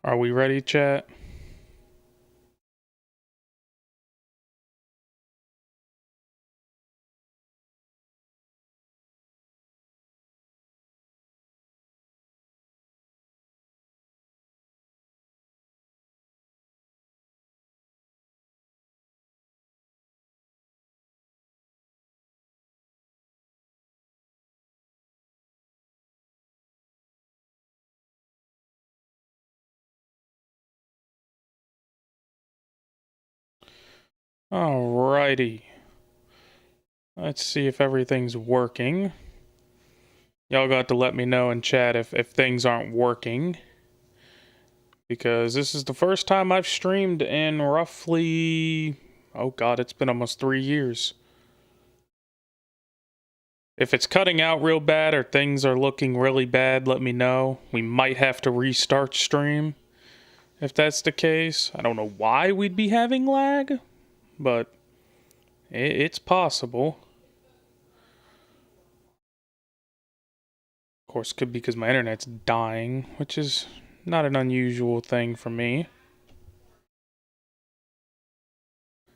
Are we ready, chat? Alrighty. Let's see if everything's working. Y'all got to let me know in chat if things aren't working. Because this is the first time I've streamed in roughly... Oh god, it's been almost 3 years. If it's cutting out real bad or things are looking really bad, let me know. We might have to restart stream. If that's the case. I don't know why we'd be having lag, but it's possible. Of course, could be because my internet's dying, which is not an unusual thing for me.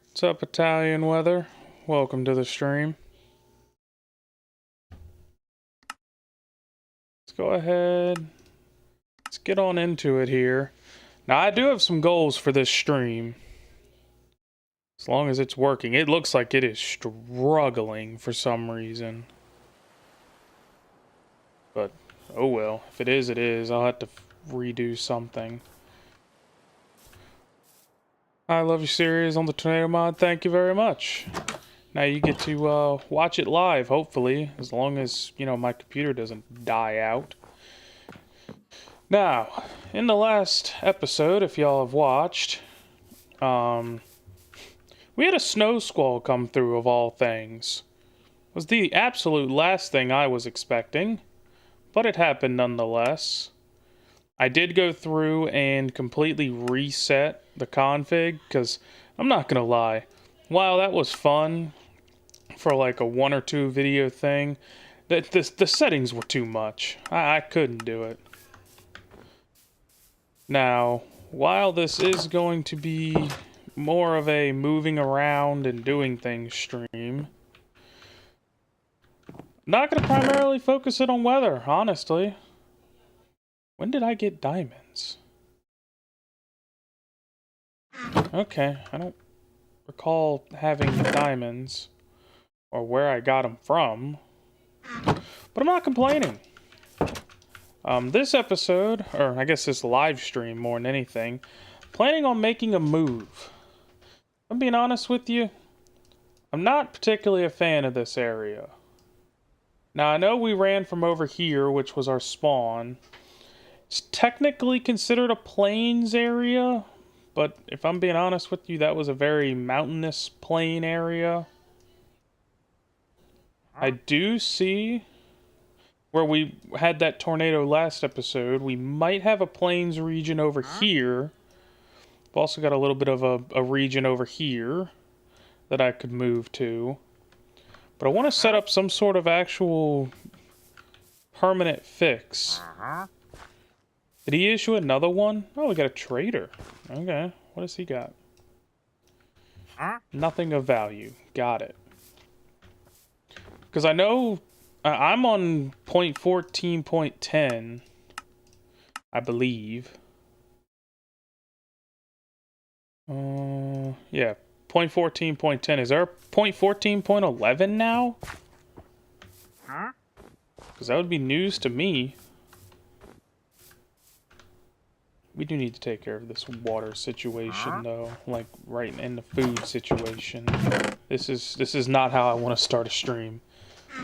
What's up, Italian weather? Welcome to the stream. Let's go ahead. Let's get on into it here. Now, I do have some goals for this stream. As long as it's working. It looks like it is struggling for some reason. But, oh well. If it is, it is. I'll have to redo something. I love your series on the Tornado mod. Thank you very much. Now you get to watch it live, hopefully, as long as, you know, my computer doesn't die out. Now, in the last episode, if y'all have watched, we had a snow squall come through, of all things. It was the absolute last thing I was expecting, but it happened nonetheless. I did go through and completely reset the config, because I'm not gonna lie, while that was fun for like a 1 or 2 video thing, the settings were too much. I couldn't do it. Now, while this is going to be more of a moving around and doing things stream, I'm not going to primarily focus it on weather, honestly. When did I get diamonds? Okay, I don't recall having diamonds or where I got them from, but I'm not complaining. This episode, or I guess this live stream more than anything, planning on making a move. I'm being honest with you, I'm not particularly a fan of this area. Now, I know we ran from over here, which was our spawn. It's technically considered a plains area, but if I'm being honest with you, that was a very mountainous plain area. I do see where we had that tornado last episode. We might have a plains region over here. We've also got a little bit of a region over here that I could move to. But I want to set up some sort of actual permanent fix. Did he issue another one? Oh, we got a trader. Okay, what does he got? Nothing of value. Got it. Because I know I'm on 0.14.10, I believe. Yeah, 0.14.10. Is there 0.14.11 now? Because that would be news to me. We do need to take care of this water situation, though. Like, right in the food situation. This is not how I want to start a stream.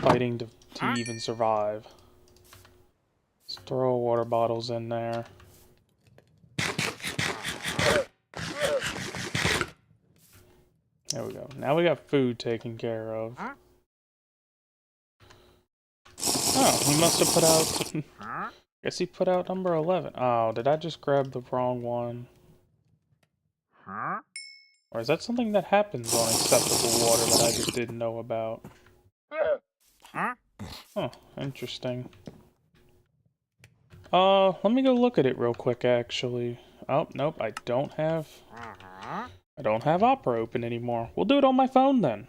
Fighting to even survive. Let's throw water bottles in there. There we go. Now we got food taken care of. Oh, he must have put out... Guess he put out number 11. Oh, did I just grab the wrong one? Or is that something that happens on acceptable water that I just didn't know about? Oh, interesting. Let me go look at it real quick, actually. Oh, nope, I don't have Opera open anymore. We'll do it on my phone then.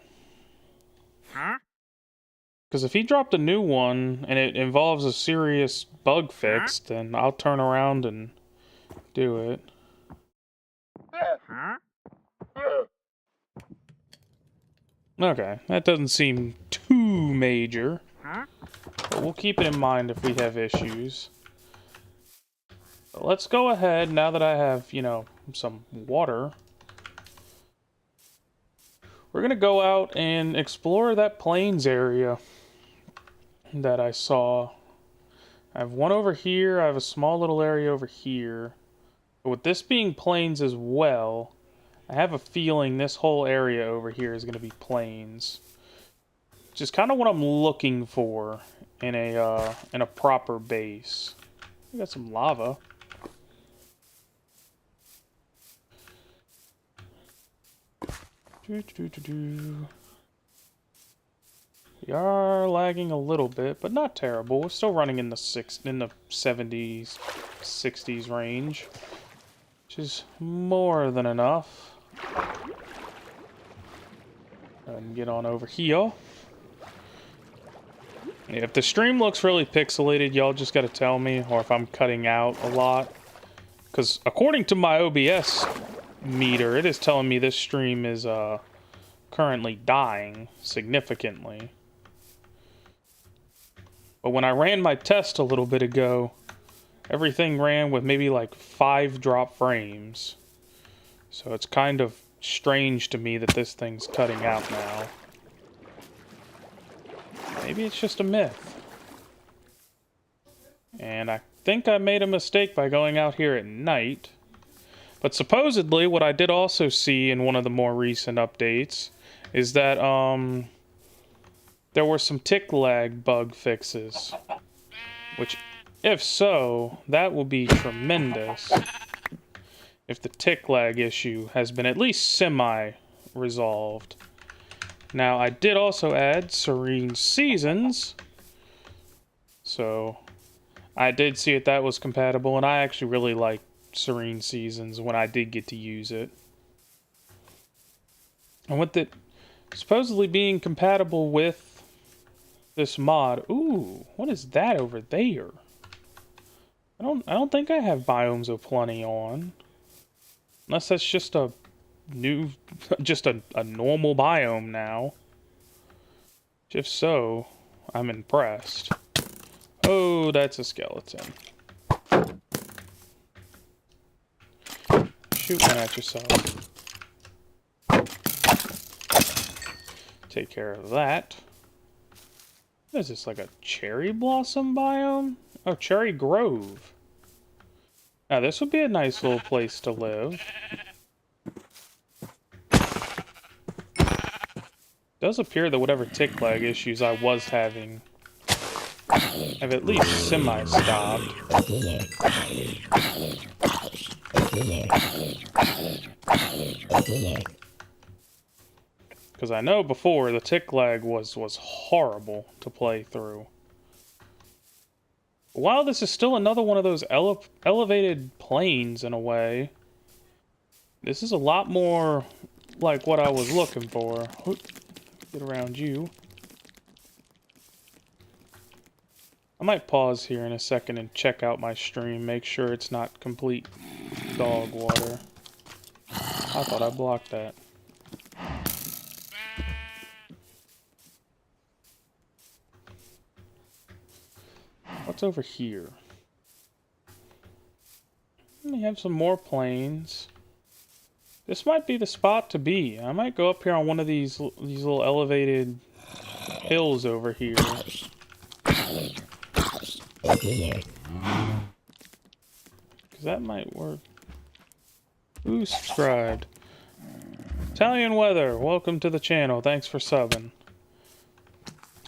Because if he dropped a new one and it involves a serious bug fix, then I'll turn around and do it. Okay, that doesn't seem too major. But we'll keep it in mind if we have issues. But let's go ahead, now that I have, you know, some water. We're going to go out and explore that plains area that I saw. I have one over here, I have a small little area over here. But with this being plains as well, I have a feeling this whole area over here is going to be plains. Which is kind of what I'm looking for in a proper base. We got some lava. We are lagging a little bit, but not terrible. We're still running in the 70s, 60s range, which is more than enough. And get on over here. If the stream looks really pixelated, y'all just gotta tell me, or if I'm cutting out a lot. Because according to my OBS meter, it is telling me this stream is currently dying significantly. But when I ran my test a little bit ago, everything ran with maybe like 5 drop frames. So it's kind of strange to me that this thing's cutting out now. Maybe it's just a myth. And I think I made a mistake by going out here at night. But supposedly, what I did also see in one of the more recent updates is that there were some tick lag bug fixes. Which, if so, that will be tremendous. If the tick lag issue has been at least semi-resolved. Now, I did also add Serene Seasons. So, I did see that was compatible, and I actually really like Serene Seasons when I did get to use it. And with it supposedly being compatible with this mod, ooh, what is that over there? I don't think I have Biomes of Plenty on. Unless that's just a new, just a normal biome now. If so, I'm impressed. Oh, that's a skeleton. Shoot one at yourself. Take care of that. What is this, like a cherry blossom biome? Oh, Cherry Grove. Now, this would be a nice little place to live. It does appear that whatever tick lag issues I was having have at least semi-stopped. Because I know before the tick lag was horrible to play through. While this is still another one of those elevated plains in a way, this is a lot more like what I was looking for. Get around you. I might pause here in a second and check out my stream, make sure it's not complete dog water. I thought I blocked that. What's over here? We have some more plains. This might be the spot to be. I might go up here on one of these little elevated hills over here. Because that might work. Who subscribed? Italian Weather, welcome to the channel. Thanks for subbing.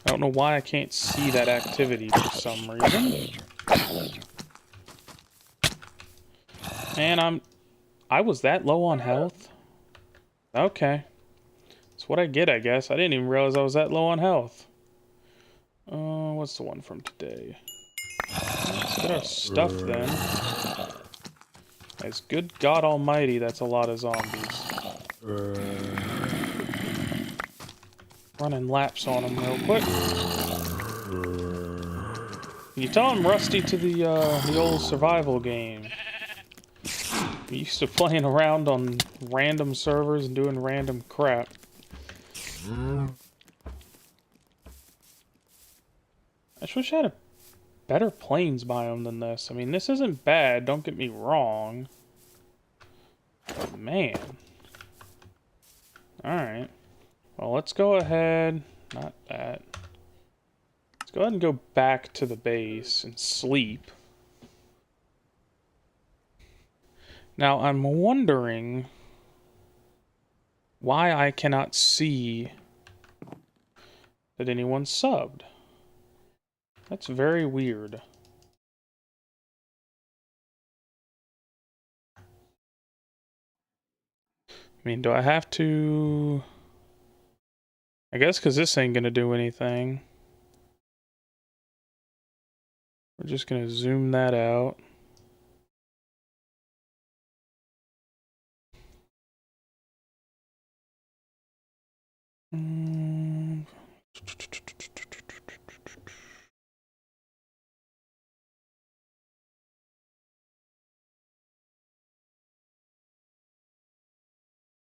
I don't know why I can't see that activity for some reason. And I was that low on health? Okay. That's what I get, I guess. I didn't even realize I was that low on health. What's the one from today? Let's get our stuff then. As good God Almighty, that's a lot of zombies. Running laps on them real quick. Can you tell I'm rusty to the old survival game? I'm used to playing around on random servers and doing random crap. I just wish I had a better plains biome than this. I mean, this isn't bad, don't get me wrong. But man. Alright. Well, let's go ahead. Not that. Let's go ahead and go back to the base and sleep. Now, I'm wondering why I cannot see that anyone subbed. That's very weird. I mean, do I have to... I guess because this ain't gonna do anything. We're just gonna zoom that out.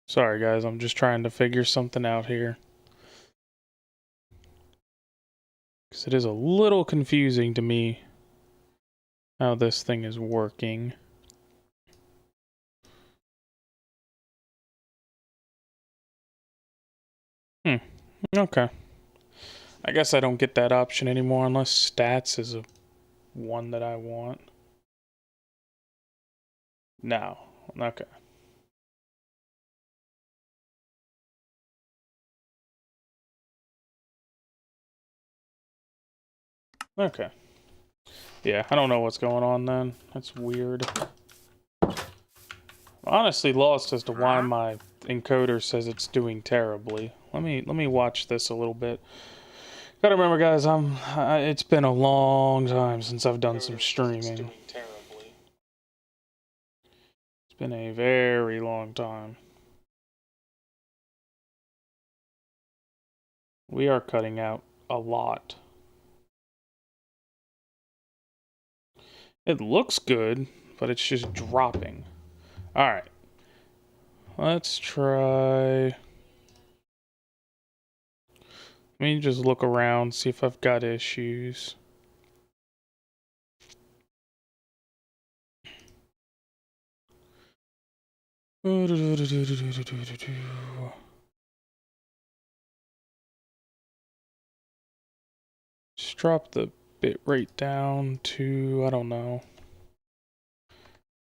Sorry guys, I'm just trying to figure something out here. Because it is a little confusing to me how this thing is working. Okay. I guess I don't get that option anymore unless stats is a one that I want. No. Okay. Okay. Yeah, I don't know what's going on then. That's weird. Honestly lost as to why my encoder says it's doing terribly. Let me watch this a little bit. Gotta remember, guys, it's been a long time since I've done some streaming. It's been a very long time. We are cutting out a lot. It looks good, but it's just dropping. Alright. Let's try... Let me just look around, see if I've got issues. Just drop the bit rate down to, I don't know,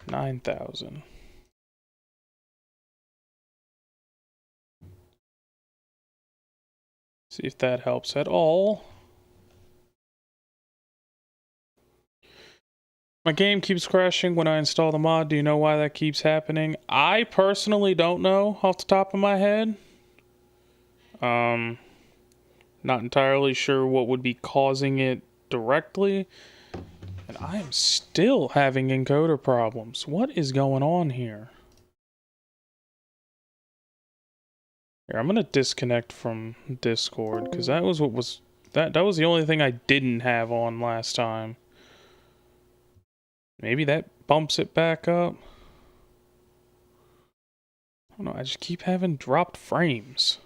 9,000. See if that helps at all. My game keeps crashing when I install the mod. Do you know why that keeps happening? I personally don't know off the top of my head. Not entirely sure what would be causing it directly. And I am still having encoder problems. What is going on here? Here, I'm gonna disconnect from Discord because that was what was that was the only thing I didn't have on last time. Maybe that bumps it back up. I don't know, I just keep having dropped frames.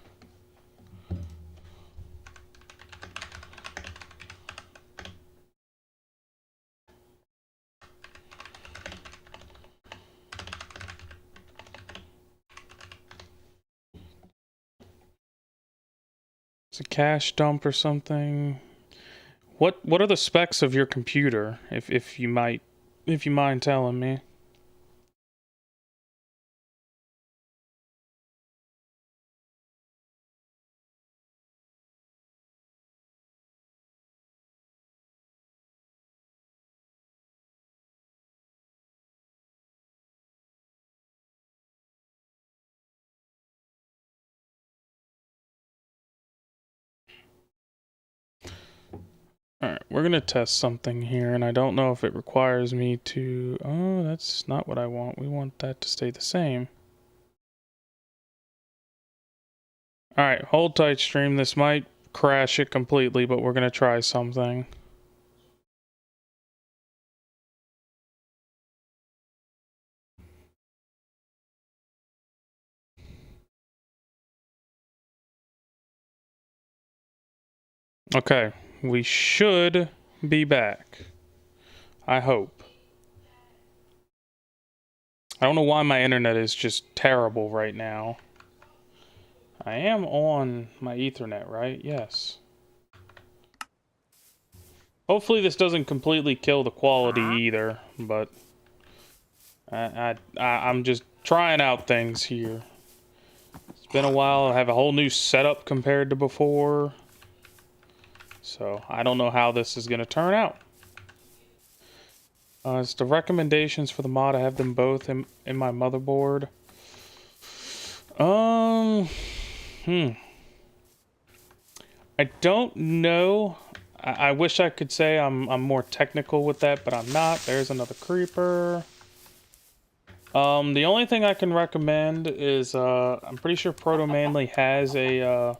It's a cache dump or something. What are the specs of your computer, if you mind telling me? Alright, we're gonna test something here, and I don't know if it requires me to... Oh, that's not what I want. We want that to stay the same. Alright, hold tight, stream. This might crash it completely, but we're gonna try something. Okay, we should be back. I hope. I don't know why my internet is just terrible right now. I am on my Ethernet, right? Yes. Hopefully this doesn't completely kill the quality either, but I'm just trying out things here. It's been a while. I have a whole new setup compared to before. So I don't know how this is going to turn out. It's the recommendations for the mod. I have them both in my motherboard. I don't know. I wish I could say I'm more technical with that, but I'm not. There's another creeper. The only thing I can recommend is I'm pretty sure Proto Manly has a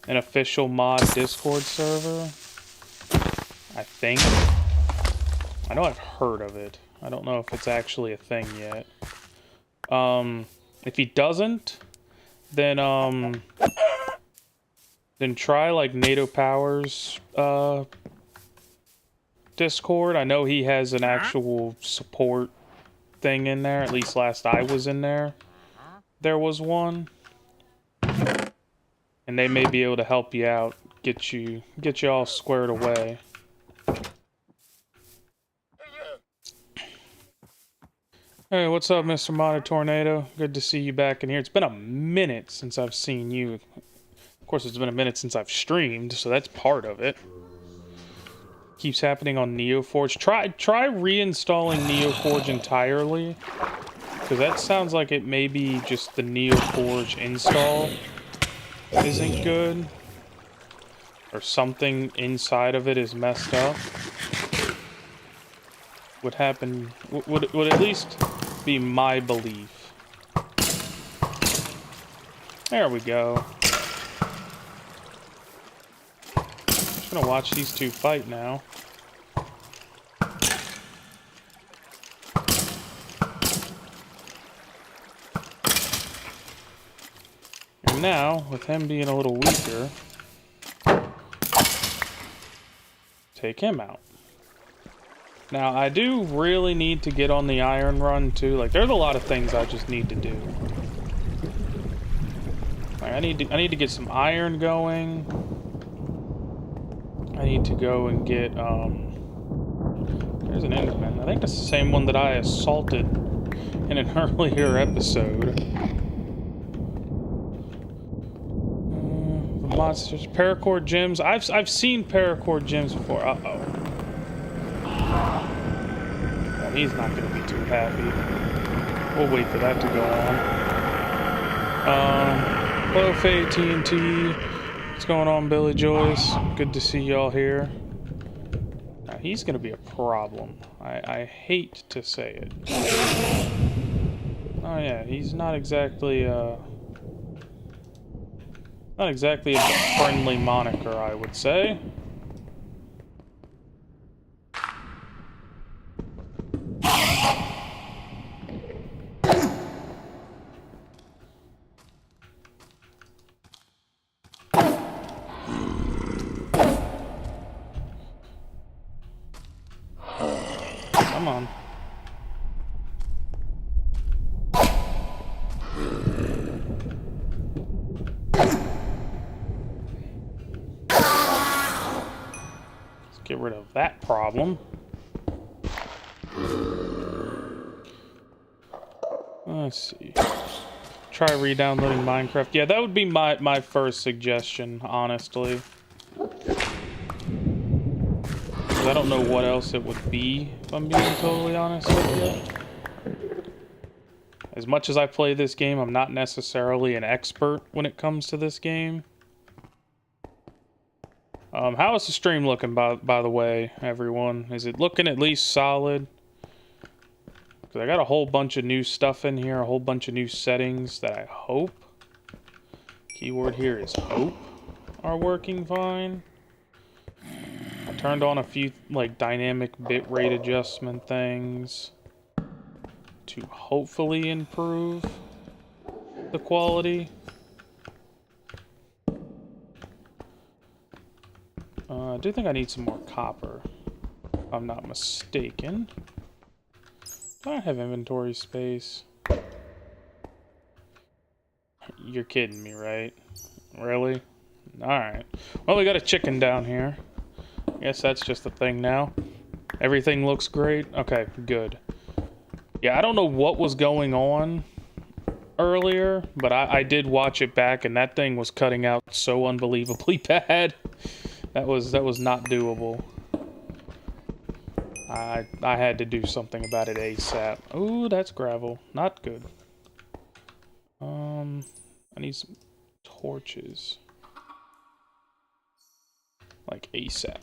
an official mod Discord server. I think. I know I've heard of it. I don't know if it's actually a thing yet. If he doesn't, then try like NATO Powers Discord. I know he has an actual support thing in there. At least last I was in there, there was one, and they may be able to help you out, get you all squared away. Hey, what's up, Mr. Modded Tornado? Good to see you back in here. It's been a minute since I've seen you. Of course, it's been a minute since I've streamed, so that's part of it. Keeps happening on NeoForge. Try reinstalling NeoForge entirely, because that sounds like it may be just the NeoForge install isn't good, or something inside of it is messed up. Would happen. Would at least be my belief. There we go. Just gonna watch these two fight now. And now, with him being a little weaker, take him out. Now, I do really need to get on the iron run, too. Like, there's a lot of things I just need to do. Like, I need to get some iron going. I need to go and get, there's an Enderman. I think that's the same one that I assaulted in an earlier episode. The monsters, paracord gems. I've seen paracord gems before. Uh-oh. Well, he's not going to be too happy. We'll wait for that to go on. Hello, Faye TNT. What's going on, Billy Joyce? Good to see y'all here. Now, he's going to be a problem. I hate to say it. Oh yeah, he's not exactly a friendly moniker, I would say. Come on. Let's get rid of that problem. Let's see. Try re-downloading Minecraft. Yeah, that would be my first suggestion, honestly. I don't know what else it would be, if I'm being totally honest with you. As much as I play this game, I'm not necessarily an expert when it comes to this game. How is the stream looking, by the way, everyone? Is it looking at least solid? Because I got a whole bunch of new stuff in here, a whole bunch of new settings that I hope, keyword here is hope, are working fine. I turned on a few, like, dynamic bitrate adjustment things to hopefully improve the quality. I do think I need some more copper, if I'm not mistaken. Do I have inventory space? You're kidding me, right? Really? Alright. Well, we got a chicken down here. I guess that's just a thing now. Everything looks great? Okay, good. Yeah, I don't know what was going on earlier, but I did watch it back, and that thing was cutting out so unbelievably bad. That was not doable. I had to do something about it ASAP. Ooh, that's gravel. Not good. I need some torches. Like ASAP.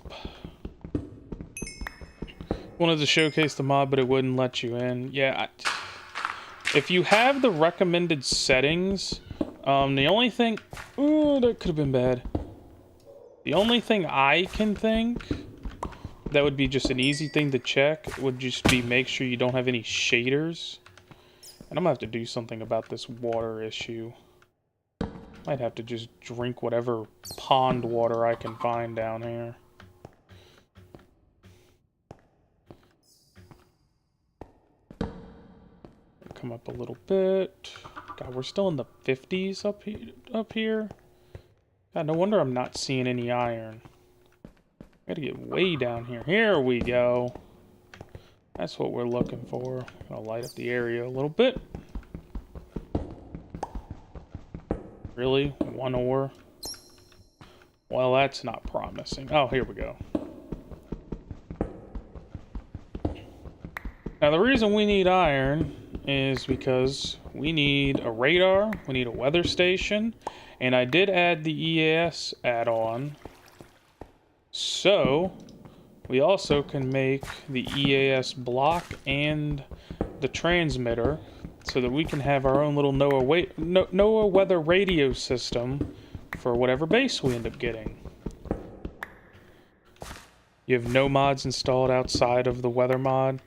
Wanted to showcase the mod, but it wouldn't let you in. Yeah, if you have the recommended settings, the only thing... Ooh, that could have been bad. The only thing I can think that would be just an easy thing to check would just be make sure you don't have any shaders. And I'm gonna have to do something about this water issue. Might have to just drink whatever pond water I can find down here. Come up a little bit. God, we're still in the 50s up here. God, no wonder I'm not seeing any iron. Gotta get way down here. Here we go. That's what we're looking for. I'll light up the area a little bit. Really? One ore? Well, that's not promising. Oh, here we go. Now, the reason we need iron is because we need a radar, we need a weather station, and I did add the EAS add-on. So, we also can make the EAS block and the transmitter so that we can have our own little NOAA weather radio system for whatever base we end up getting. You have no mods installed outside of the weather mod?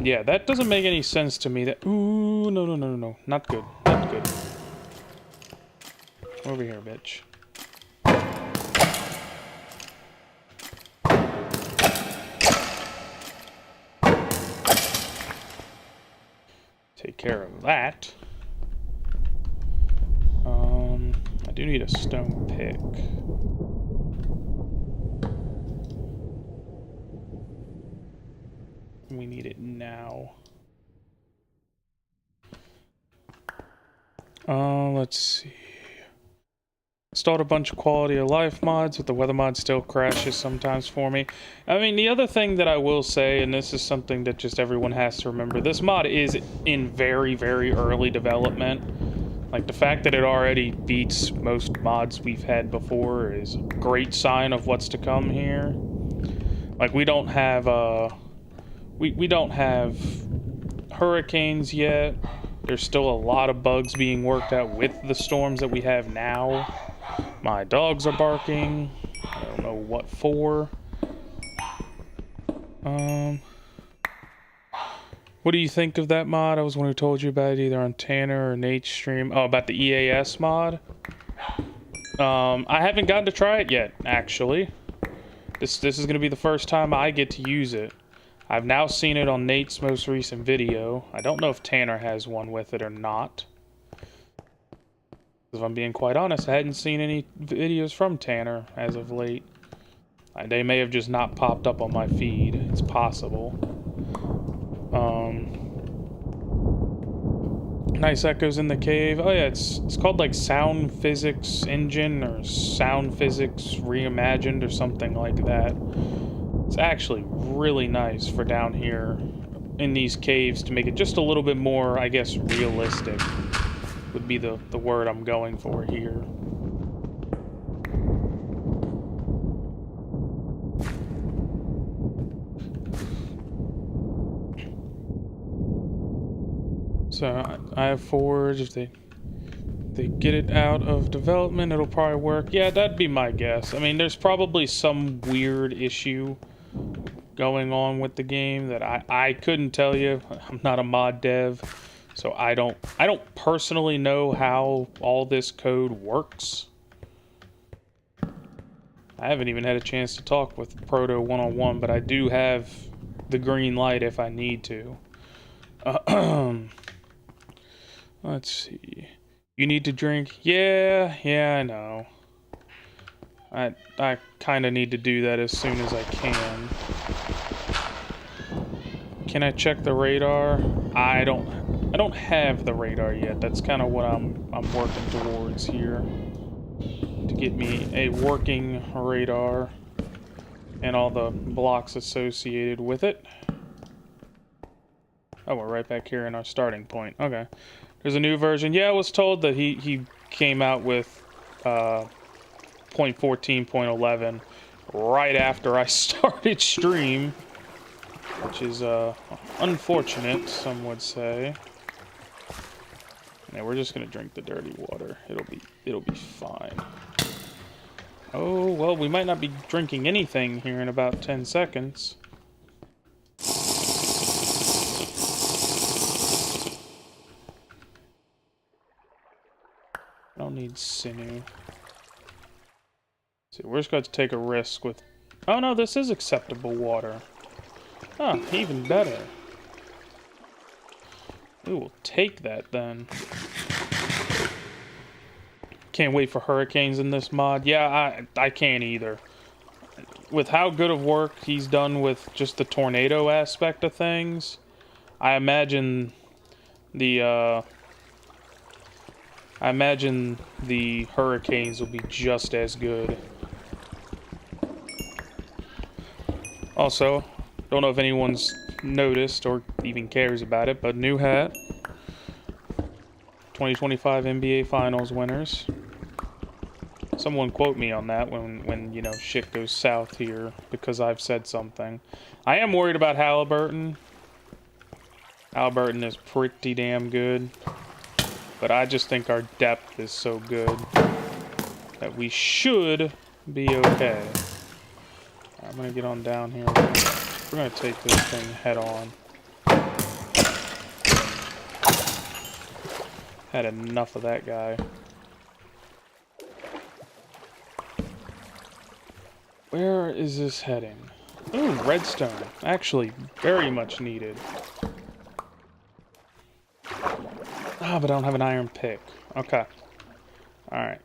Yeah, that doesn't make any sense to me. That ooh, no. Not good. Not good. Over here, bitch. Take care of that. I do need a stone pick. We need it now. Let's see. Installed a bunch of quality of life mods, but the weather mod still crashes sometimes for me. I mean, the other thing that I will say, and this is something that just everyone has to remember, this mod is in very, very early development. Like, the fact that it already beats most mods we've had before is a great sign of what's to come here. Like, we don't have, we don't have hurricanes yet. There's still a lot of bugs being worked out with the storms that we have now. My dogs are barking. I don't know what for. What do you think of that mod? I was one who told you about it either on Tanner or Nate's stream. Oh, about the EAS mod? I haven't gotten to try it yet, actually. This is going to be the first time I get to use it. I've now seen it on Nate's most recent video. I don't know if Tanner has one with it or not. If I'm being quite honest, I hadn't seen any videos from Tanner as of late. They may have just not popped up on my feed. It's possible. Nice echoes in the cave. Oh yeah, it's called like Sound Physics Engine or Sound Physics Reimagined or something like that. It's actually really nice for down here in these caves to make it just a little bit more, I guess, realistic would be the word I'm going for here. So I have Forge. If they get it out of development, it'll probably work. Yeah, that'd be my guess. I mean, there's probably some weird issue going on with the game that I couldn't tell you. I'm not a mod dev, so I don't personally know how all this code works. I haven't even had a chance to talk with Proto one-on-one, but I do have the green light if I need to. Let's see. You need to drink? Yeah, I know. I kind of need to do that as soon as I can. Can I check the radar? I don't have the radar yet. That's kind of what I'm working towards here. To get me a working radar and all the blocks associated with it. Oh, we're right back here in our starting point. Okay. There's a new version. Yeah, I was told that he came out with 0.14.11 right after I started stream, which is unfortunate, some would say. Yeah, we're just gonna drink the dirty water. It'll be fine. Oh, well, we might not be drinking anything here in about 10 seconds. I don't need sinew. See, we're just going to take a risk with... Oh, no, this is acceptable water. Huh, even better. We will take that, then. Can't wait for hurricanes in this mod. Yeah, I can't either. With how good of work he's done with just the tornado aspect of things, I imagine the hurricanes will be just as good. Also, don't know if anyone's noticed or even cares about it, but new hat. 2025 NBA Finals winners. Someone quote me on that when you know, shit goes south here because I've said something. I am worried about Halliburton. Halliburton is pretty damn good. But I just think our depth is so good that we should be okay. I'm gonna get on down here. We're gonna take this thing head on. Had enough of that guy. Where is this heading? Ooh, redstone. Actually, very much needed. Ah, but I don't have an iron pick. Okay. Alright.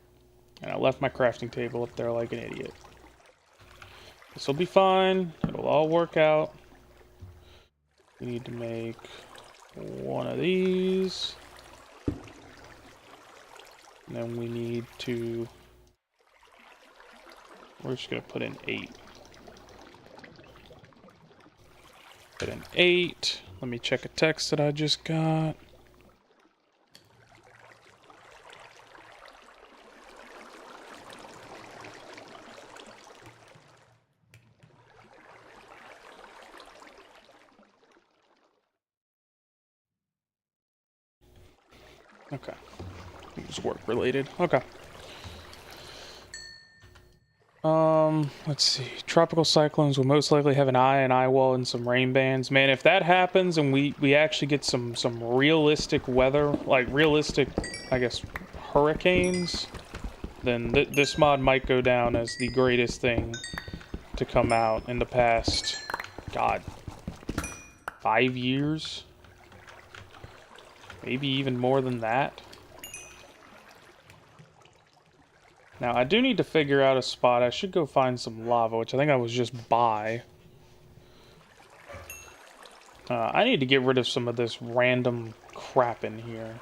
And I left my crafting table up there like an idiot. This will be fine. It'll all work out. We need to make one of these. And then we need to... We're just going to put in 8. Put in 8. Let me check a text that I just got. Okay. It was work related. Okay. Let's see. Tropical cyclones will most likely have an eye wall and some rain bands. Man, if that happens and we actually get some realistic weather, like realistic, I guess, hurricanes, then this mod might go down as the greatest thing to come out in the past, God, 5 years? Maybe even more than that. Now, I do need to figure out a spot. I should go find some lava, which I think I was just by. I need to get rid of some of this random crap in here.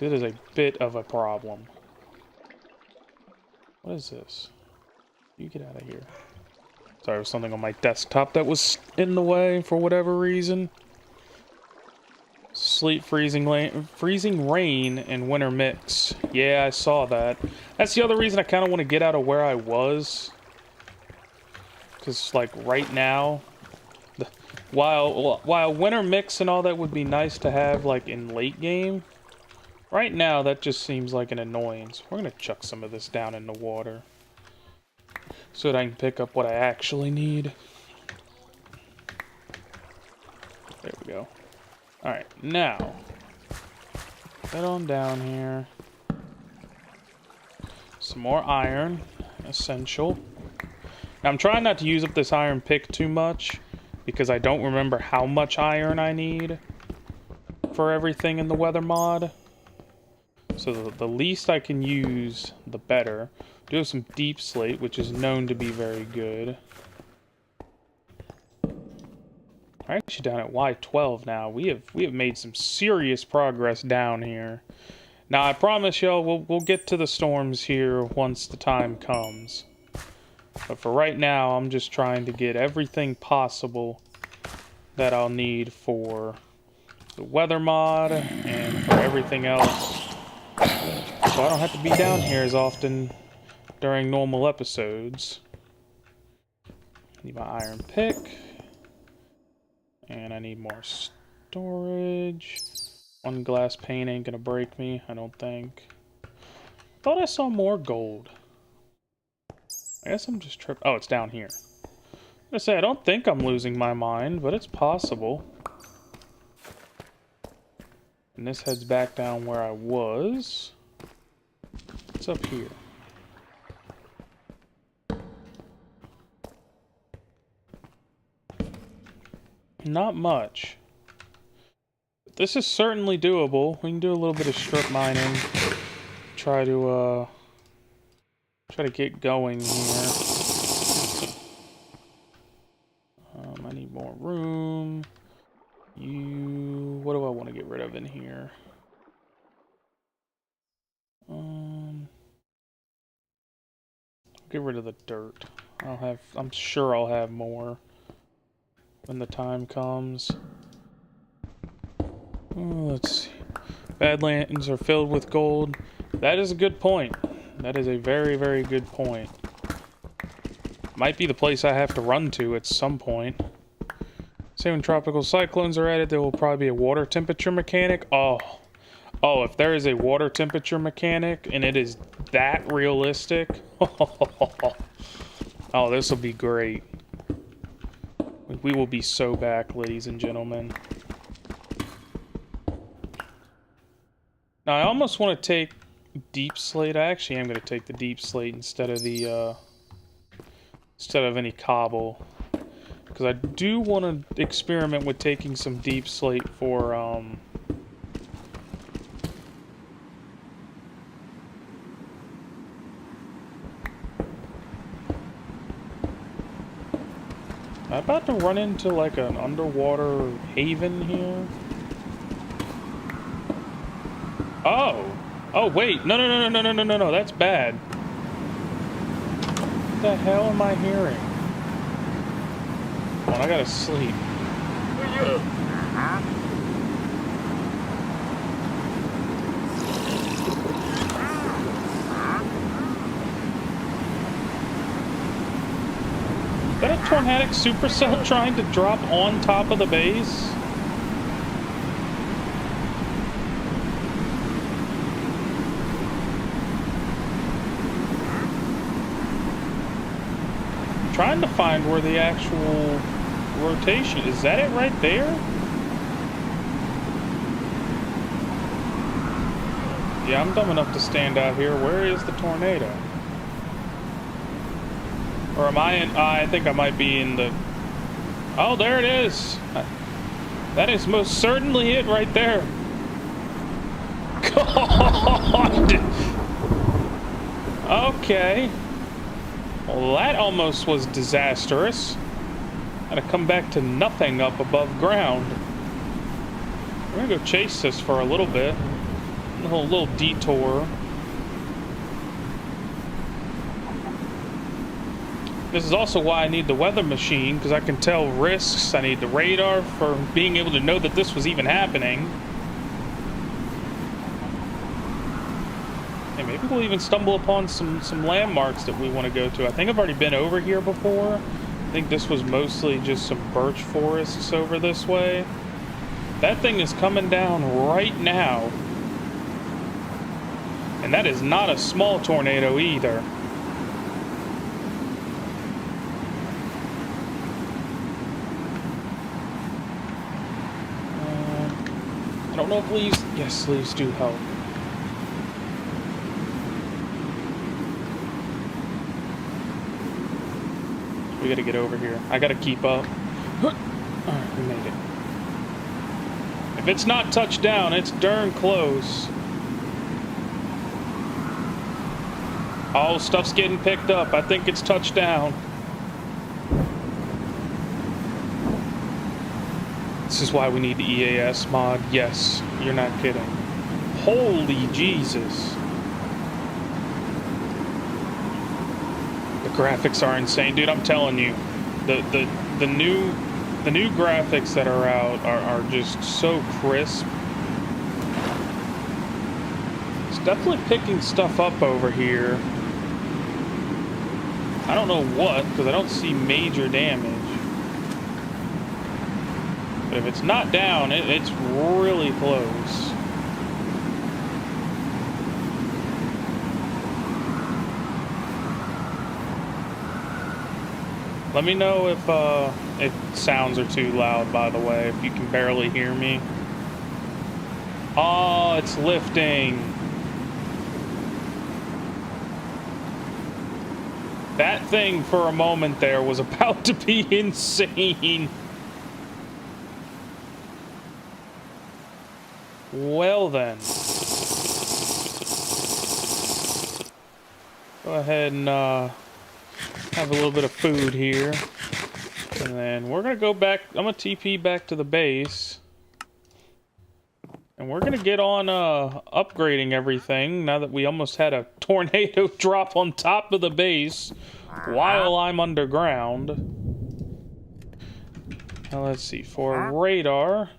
It is a bit of a problem. What is this? You get out of here. Sorry, there was something on my desktop that was in the way for whatever reason. Sleet, freezing rain, and winter mix. Yeah, I saw that. That's the other reason I kind of want to get out of where I was. Because, like, right now, While winter mix and all that would be nice to have like in late game, right now that just seems like an annoyance. We're gonna chuck some of this down in the water so that I can pick up what I actually need. There we go. Alright, now head on down here. Some more iron, essential. Now I'm trying not to use up this iron pick too much, because I don't remember how much iron I need for everything in the weather mod. So the least I can use, the better. Do have some deep slate, which is known to be very good. We're actually down at Y12 now. We have made some serious progress down here. Now I promise y'all we'll get to the storms here once the time comes. But for right now, I'm just trying to get everything possible that I'll need for the weather mod and for everything else. So I don't have to be down here as often during normal episodes. Need my iron pick. And I need more storage. One glass pane ain't gonna break me, I don't think. Thought I saw more gold. I guess I'm just tripping. Oh, it's down here. I'm gonna say, I don't think I'm losing my mind, but it's possible. And this heads back down where I was. What's up here? Not much. But this is certainly doable. We can do a little bit of strip mining. Try to get going here. I need more room. What do I want to get rid of in here? Get rid of the dirt. I'm sure I'll have more when the time comes. Oh, let's see. Badlands are filled with gold. That is a good point. That is a very, very good point. Might be the place I have to run to at some point. Say when tropical cyclones are added, there will probably be a water temperature mechanic. Oh, if there is a water temperature mechanic and it is that realistic, oh, this will be great. We will be so back, ladies and gentlemen. Now, I almost want to take deep slate. I actually am going to take the deep slate instead of the any cobble, because I do want to experiment with taking some deep slate for I'm about to run into like an underwater haven here. Oh wait, no, that's bad. What the hell am I hearing? Come on, I gotta sleep. Is that a Tornadic Supercell trying to drop on top of the base? Trying to find where the actual rotation is. That it right there? Yeah, I'm dumb enough to stand out here. Where is the tornado? Or am I in? I think I might be in the. Oh, there it is. That is most certainly it right there. God. Okay. Well, that almost was disastrous. Had to come back to nothing up above ground. We're gonna go chase this for a little bit. A little detour. This is also why I need the weather machine, because I can tell risks. I need the radar for being able to know that this was even happening. And maybe we'll even stumble upon some landmarks that we want to go to. I think I've already been over here before, think this was mostly just some birch forests over this way. That thing is coming down right now. And that is not a small tornado either. I don't know if leaves... Yes, leaves do help. We gotta get over here. I gotta keep up. Alright, we made it. If it's not touched down, it's darn close. Oh, stuff's getting picked up. I think it's touched down. This is why we need the EAS mod. Yes, you're not kidding. Holy Jesus. The graphics are insane. Dude, I'm telling you. The new graphics that are out are just so crisp. It's definitely picking stuff up over here. I don't know what, because I don't see major damage. But if it's not down, it's really close. Let me know if sounds are too loud, by the way, if you can barely hear me. Oh, it's lifting. That thing for a moment there was about to be insane. Well then. Go ahead and have a little bit of food here. And then we're gonna go back. I'm gonna TP back to the base. And we're gonna get on upgrading everything now that we almost had a tornado drop on top of the base while I'm underground. Now let's see, for radar,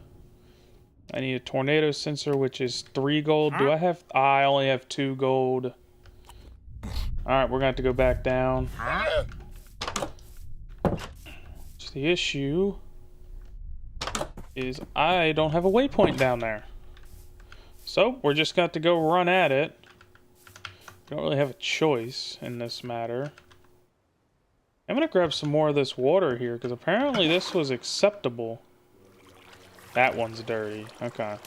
I need a tornado sensor, which is 3 gold. Do I have... I only have 2 gold. Alright, we're gonna have to go back down. Just the issue is I don't have a waypoint down there. So, we're just going to go run at it. Don't really have a choice in this matter. I'm going to grab some more of this water here, because apparently this was acceptable. That one's dirty. Okay.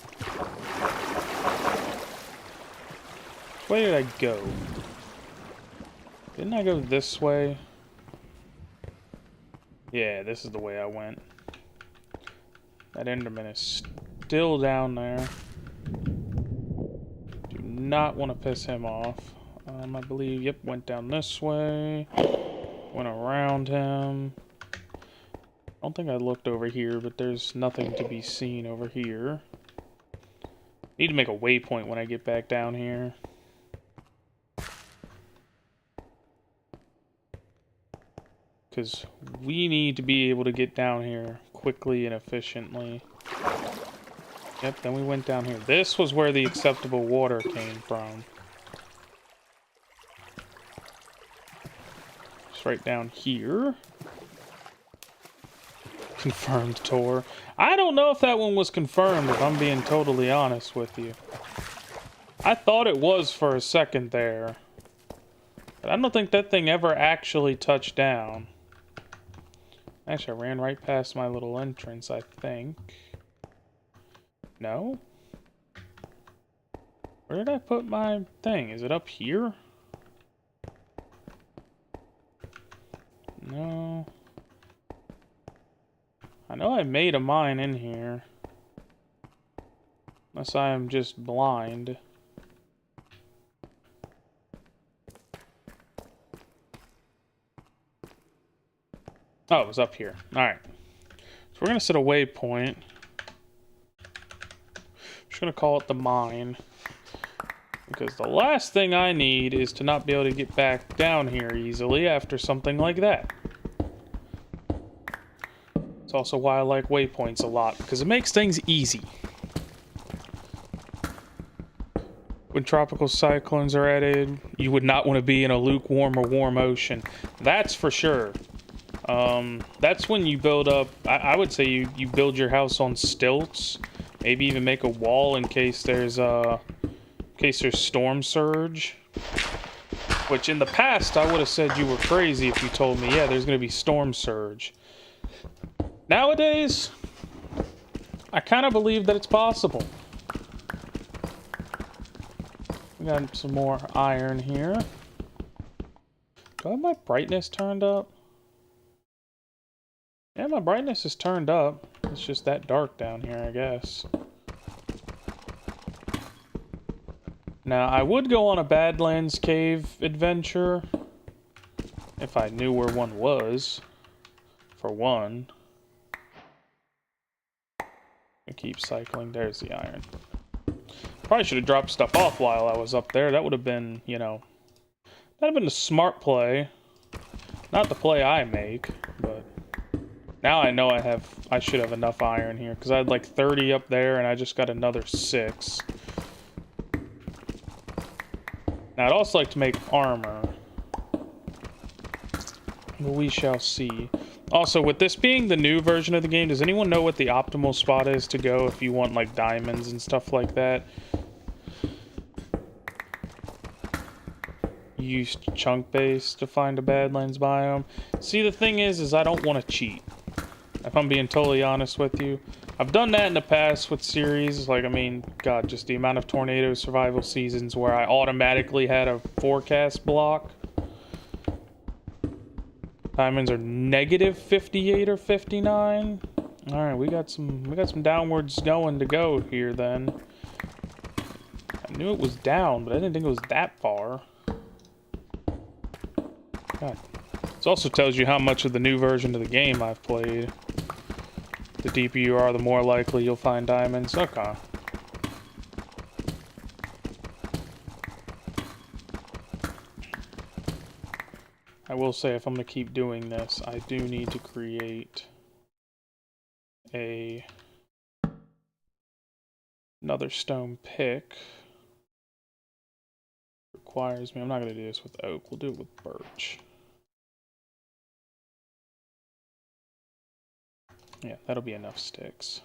Which way did I go? Didn't I go this way? Yeah, this is the way I went. That Enderman is still down there. Do not want to piss him off. I believe, yep, went down this way. Went around him. I don't think I looked over here, but there's nothing to be seen over here. Need to make a waypoint when I get back down here. Because we need to be able to get down here quickly and efficiently. Yep, then we went down here. This was where the acceptable water came from. It's right down here. Confirmed tour. I don't know if that one was confirmed, if I'm being totally honest with you. I thought it was for a second there. But I don't think that thing ever actually touched down. Actually, I ran right past my little entrance, I think. No? Where did I put my thing? Is it up here? No. I know I made a mine in here. Unless I am just blind. Oh, it was up here. Alright. So we're going to set a waypoint. I'm just going to call it the mine. Because the last thing I need is to not be able to get back down here easily after something like that. It's also why I like waypoints a lot, because it makes things easy. When tropical cyclones are added, you would not want to be in a lukewarm or warm ocean. That's for sure. That's when you build up, I would say you build your house on stilts. Maybe even make a wall in case there's storm surge. Which in the past, I would have said you were crazy if you told me, yeah, there's gonna be storm surge. Nowadays, I kind of believe that it's possible. We got some more iron here. Do I have my brightness turned up? Yeah, my brightness is turned up. It's just that dark down here, I guess. Now, I would go on a Badlands Cave adventure if I knew where one was, for one. I keep cycling. There's the iron. Probably should have dropped stuff off while I was up there. That would have been, you know, that'd have been a smart play. Not the play I make, but now I know I should have enough iron here, because I had like 30 up there and I just got another 6. Now I'd also like to make armor, but we shall see. Also, with this being the new version of the game, does anyone know what the optimal spot is to go if you want like diamonds and stuff like that? Use chunk base to find a Badlands biome. See, the thing is I don't want to cheat. If I'm being totally honest with you, I've done that in the past with series. Like, I mean, God, just the amount of tornado survival seasons where I automatically had a forecast block. Diamonds are negative 58 or 59. All right, we got some downwards going to go here then. I knew it was down, but I didn't think it was that far. God. This also tells you how much of the new version of the game I've played. The deeper you are, the more likely you'll find diamonds. Okay. I will say, if I'm going to keep doing this, I do need to create another stone pick. Requires me. I'm not going to do this with oak. We'll do it with birch. Yeah, that'll be enough sticks.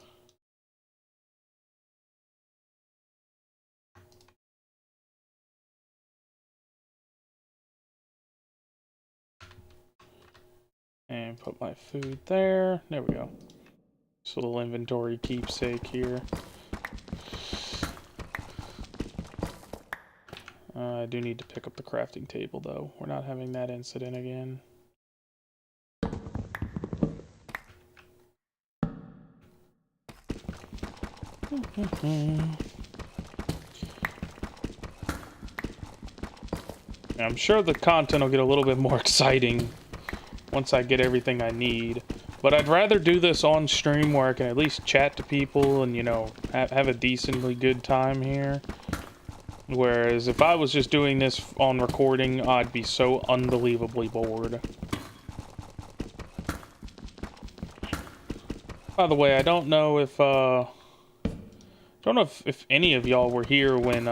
And put my food there. There we go. Just a little inventory keepsake here. I do need to pick up the crafting table, though. We're not having that incident again. I'm sure the content will get a little bit more exciting once I get everything I need. But I'd rather do this on stream where I can at least chat to people and, you know, have a decently good time here. Whereas if I was just doing this on recording, I'd be so unbelievably bored. By the way, I don't know if if any of y'all were here when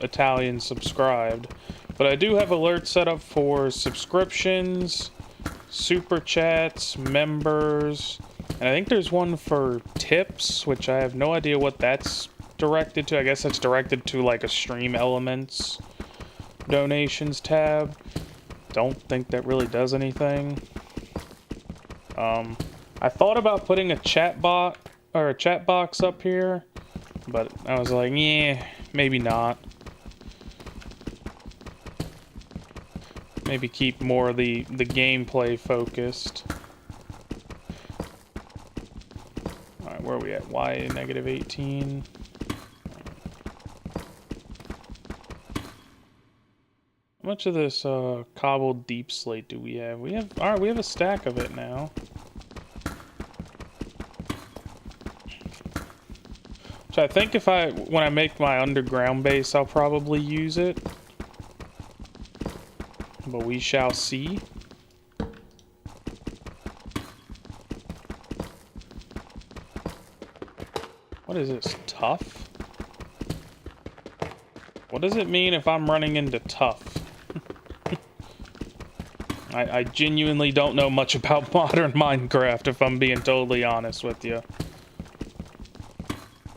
Italian subscribed, but I do have alerts set up for subscriptions, super chats, members, and I think there's one for tips, which I have no idea what that's directed to. I guess that's directed to like a Stream Elements donations tab. Don't think that really does anything. I thought about putting a chat bot or a chat box up here, but I was like, yeah, maybe not. Maybe keep more of the gameplay focused. Alright, where are we at? Y negative 18. How much of this cobbled deep slate do we have? Alright, we have a stack of it now. So I think when I make my underground base, I'll probably use it. But we shall see. What is this? Tough? What does it mean if I'm running into tough? I genuinely don't know much about modern Minecraft, if I'm being totally honest with you.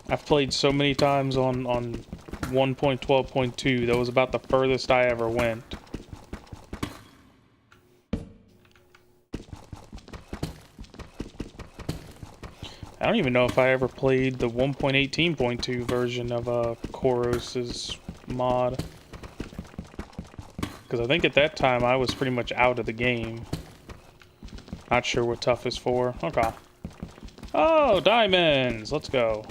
I've played so many times on 1.12.2, that was about the furthest I ever went. I don't even know if I ever played the 1.18.2 version of Koros's mod. Because I think at that time I was pretty much out of the game. Not sure what tough is for. Okay. Oh, diamonds! Let's go.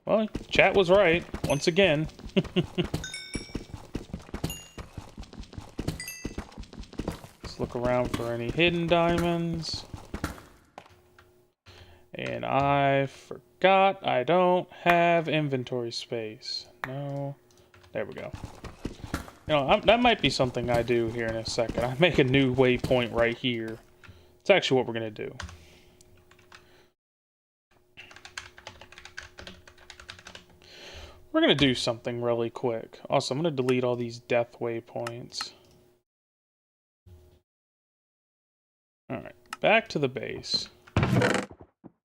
Well, chat was right, once again. Let's look around for any hidden diamonds. And I forgot I don't have inventory space. No. There we go. You know, that might be something I do here in a second. I make a new waypoint right here. It's actually what we're going to do. We're going to do something really quick. Also, I'm going to delete all these death waypoints. Alright, back to the base.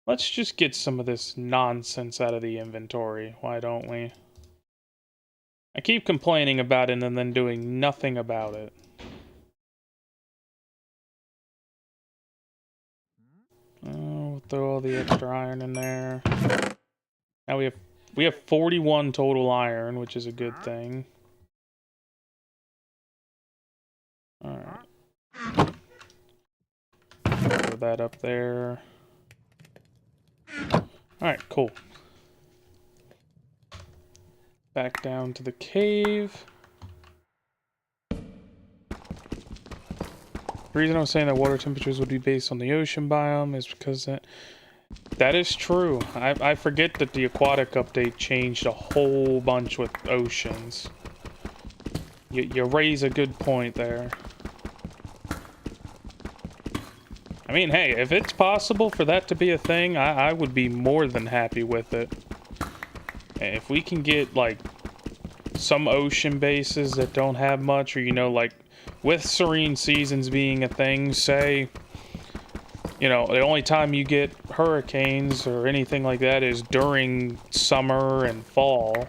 Let's just get some of this nonsense out of the inventory. Why don't we? I keep complaining about it and then doing nothing about it. Oh, we'll throw all the extra iron in there. Now we have 41 total iron, which is a good thing. Alright. Throw that up there. Alright, cool. Back down to the cave. The reason I was saying that water temperatures would be based on the ocean biome is because that is true. I forget that the aquatic update changed a whole bunch with oceans. You raise a good point there. I mean, hey, if it's possible for that to be a thing, I would be more than happy with it. If we can get, like, some ocean bases that don't have much, or, you know, like, with serene seasons being a thing, say, you know, the only time you get hurricanes or anything like that is during summer and fall,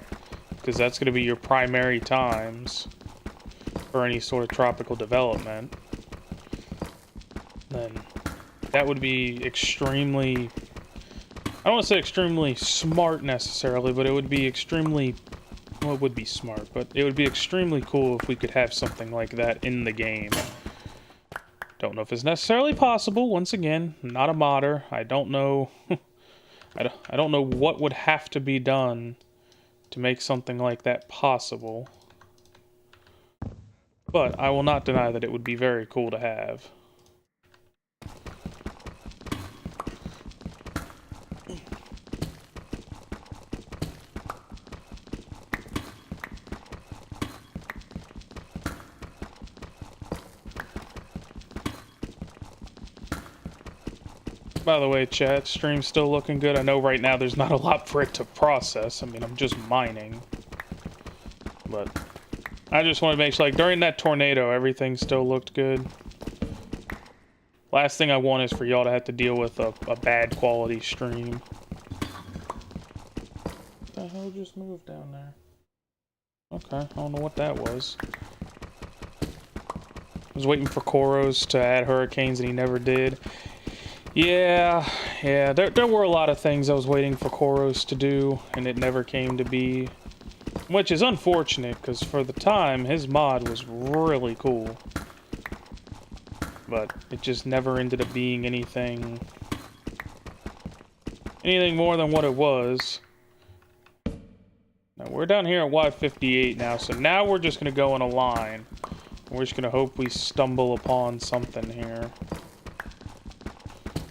because that's going to be your primary times for any sort of tropical development, then that would be extremely, I don't want to say extremely smart necessarily, but it would be extremely, well, it would be smart, but it would be extremely cool if we could have something like that in the game. Don't know if it's necessarily possible. Once again, not a modder. I don't know. I don't know what would have to be done to make something like that possible. But I will not deny that it would be very cool to have. By the way, chat, stream's still looking good. I know right now there's not a lot for it to process. I mean, I'm just mining. But I just want to make sure, like, during that tornado, everything still looked good. Last thing I want is for y'all to have to deal with a bad quality stream. What the hell just moved down there? Okay, I don't know what that was. I was waiting for Koros to add hurricanes and he never did. Yeah, there were a lot of things I was waiting for Koros to do, and it never came to be. Which is unfortunate, because for the time, his mod was really cool. But it just never ended up being anything more than what it was. Now, we're down here at Y58 now, so now we're just going to go in a line. We're just going to hope we stumble upon something here.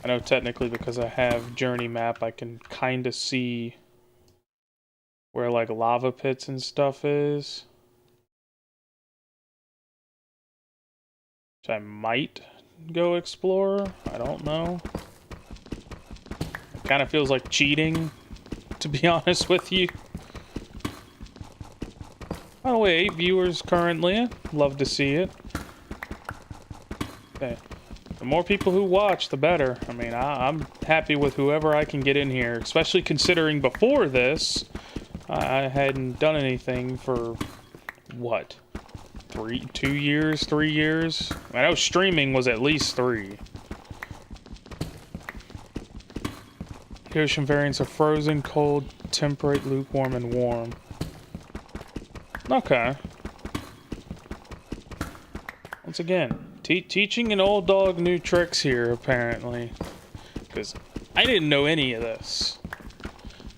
I know technically because I have journey map, I can kind of see where like lava pits and stuff is. Which I might go explore. I don't know. It kind of feels like cheating, to be honest with you. By the way, 8 viewers currently. Love to see it. Hey, the more people who watch, the better. I mean, I'm happy with whoever I can get in here, especially considering before this, I hadn't done anything for, what, 2 years, 3 years? I know streaming was at least 3. The ocean variants are frozen, cold, temperate, lukewarm, and warm. Okay. Once again, teaching an old dog new tricks here, apparently. Because I didn't know any of this.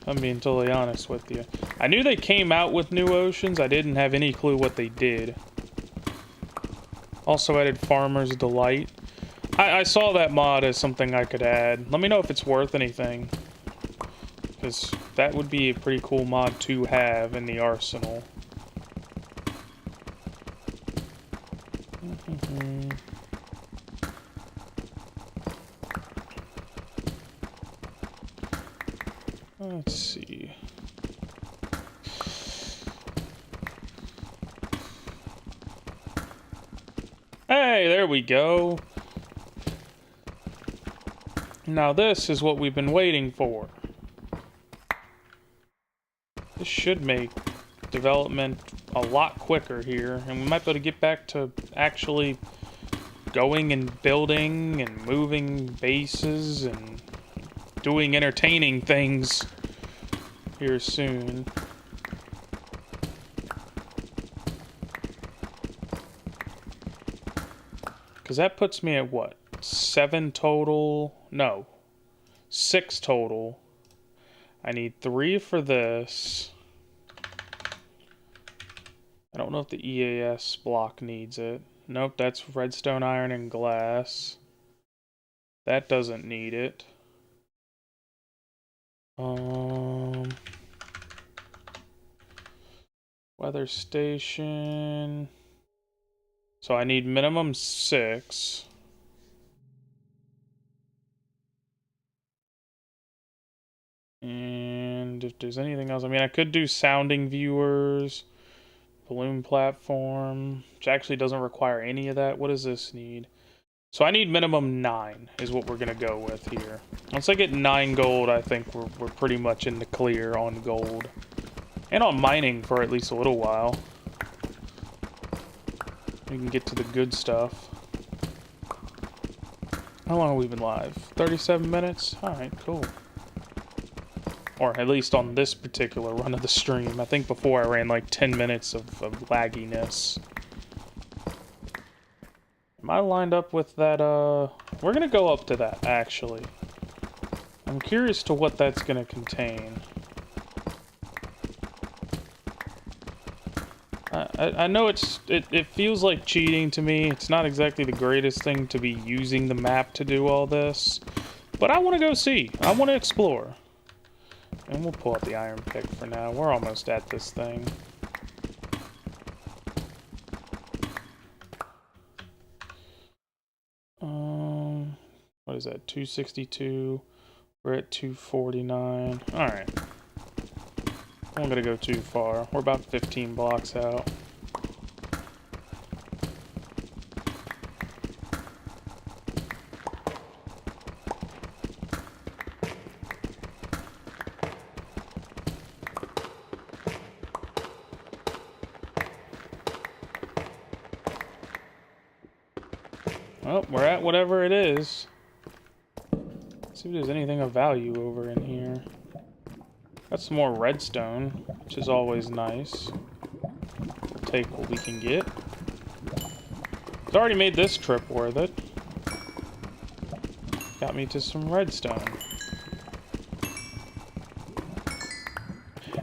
I'm being totally honest with you. I knew they came out with new oceans. I didn't have any clue what they did. Also added Farmer's Delight. I saw that mod as something I could add. Let me know if it's worth anything. Because that would be a pretty cool mod to have in the arsenal. Let's see. Hey, there we go. Now this is what we've been waiting for. This should make development a lot quicker here, and we might be able to get back to actually going and building and moving bases and doing entertaining things here soon. Because that puts me at what? 7 total? No. 6 total. I need 3 for this. I don't know if the EAS block needs it. Nope, that's redstone, iron, and glass. That doesn't need it. Weather station. So I need minimum 6. And if there's anything else, I mean, I could do sounding viewers, balloon platform, which actually doesn't require any of that. What does this need? So I need minimum 9 is what we're gonna go with here. Once I get 9 gold, I think we're pretty much in the clear on gold. And on mining for at least a little while. We can get to the good stuff. How long have we been live? 37 minutes? Alright, cool. Or at least on this particular run of the stream. I think before I ran like 10 minutes of lagginess. Am I lined up with that, We're gonna go up to that, actually. I'm curious to what that's gonna contain. I know it feels like cheating to me. It's not exactly the greatest thing to be using the map to do all this. But I want to go see. I want to explore. And we'll pull out the iron pick for now. We're almost at this thing. What is that? 262. We're at 249. Alright. I'm not gonna go too far. We're about 15 blocks out. Well, we're at whatever it is. Let's see if there's anything of value over in here. Got some more redstone, which is always nice. We'll take what we can get. It's already made this trip worth it. Got me to some redstone.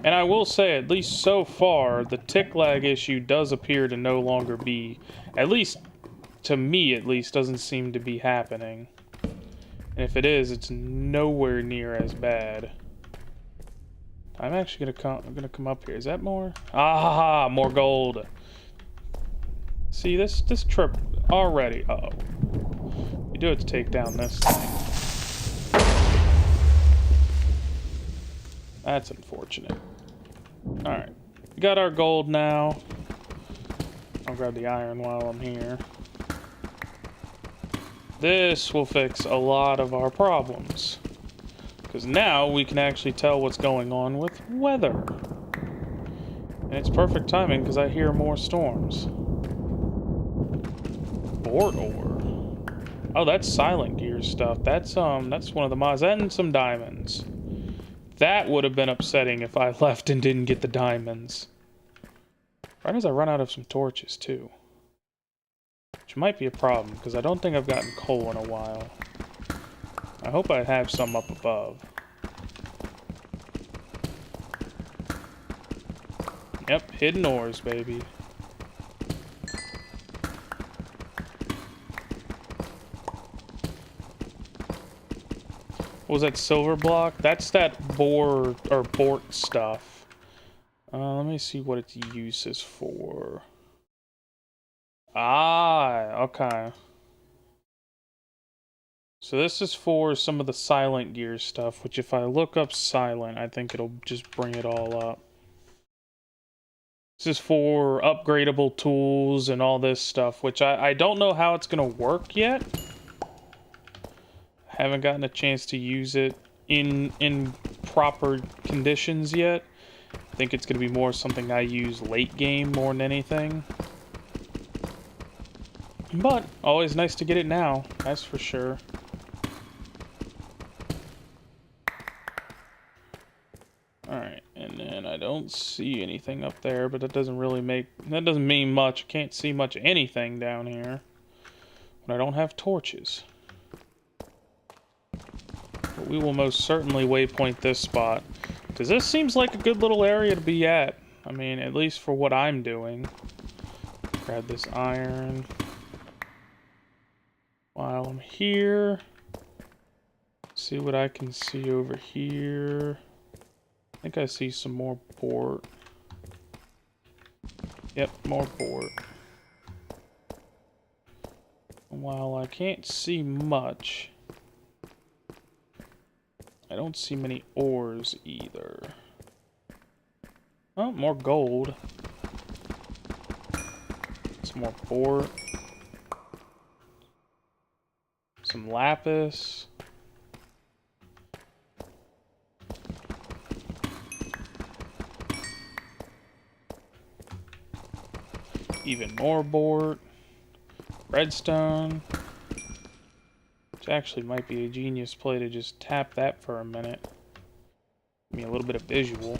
And I will say, at least so far, the tick lag issue does appear to no longer be, at least to me at least, doesn't seem to be happening. And if it is, it's nowhere near as bad. I'm actually gonna come up here. Is that more? Ah, more gold. See this trip already. Uh-oh. We do have to take down this thing. That's unfortunate. Alright. We got our gold now. I'll grab the iron while I'm here. This will fix a lot of our problems. Because now we can actually tell what's going on with weather. And it's perfect timing because I hear more storms. Bort ore. Oh, that's Silent Gear stuff. That's one of the mods. And some diamonds. That would have been upsetting if I left and didn't get the diamonds. Right as I run out of some torches, too. Which might be a problem, because I don't think I've gotten coal in a while. I hope I have some up above. Yep, hidden ores, baby. What was that silver block? That's that Bort stuff. Let me see what its use is for. Ah, okay. So this is for some of the Silent Gear stuff, which if I look up Silent, I think it'll just bring it all up. This is for upgradable tools and all this stuff, which I don't know how it's going to work yet. Haven't gotten a chance to use it in proper conditions yet. I think it's going to be more something I use late game more than anything. But always nice to get it now, that's for sure. Alright, and then I don't see anything up there, but that doesn't mean much. I can't see much anything down here. But I don't have torches. But we will most certainly waypoint this spot. Because this seems like a good little area to be at. I mean, at least for what I'm doing. Grab this iron. While I'm here. See what I can see over here. I think I see some more Bort. Yep, more Bort. While I can't see much, I don't see many ores either. Oh, more gold. Some more Bort. Some lapis. Even more Bort. Redstone. Which actually might be a genius play to just tap that for a minute. Give me a little bit of visual.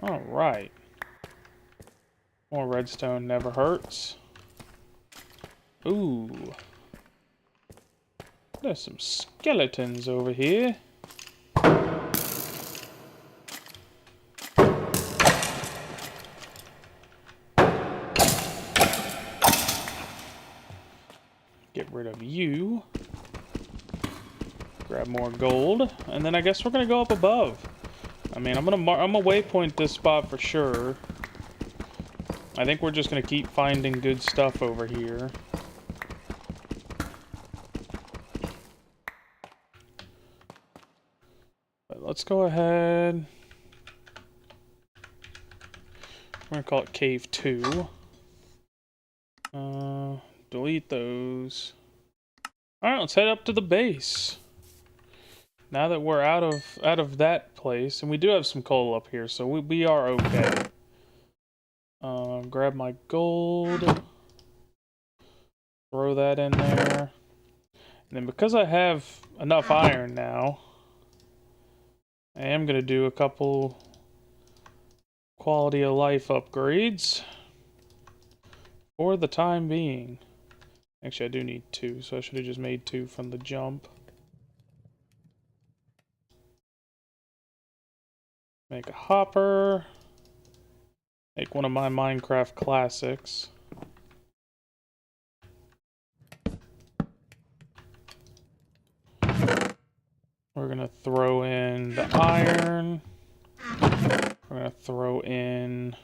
Alright. More redstone never hurts. Ooh. There's some skeletons over here. Get rid of you. Grab more gold. And then I guess we're gonna go up above. I mean, I'm gonna waypoint this spot for sure. I think we're just gonna keep finding good stuff over here. But let's go ahead. We're gonna call it Cave 2. Delete those. Alright, let's head up to the base. Now that we're out of that place, and we do have some coal up here, so we are okay. Grab my gold. Throw that in there. And then because I have enough iron now, I am going to do a couple quality of life upgrades for the time being. Actually, I do need 2, so I should have just made 2 from the jump. Make a hopper. Make one of my Minecraft classics. We're gonna throw in the iron. We're gonna throw in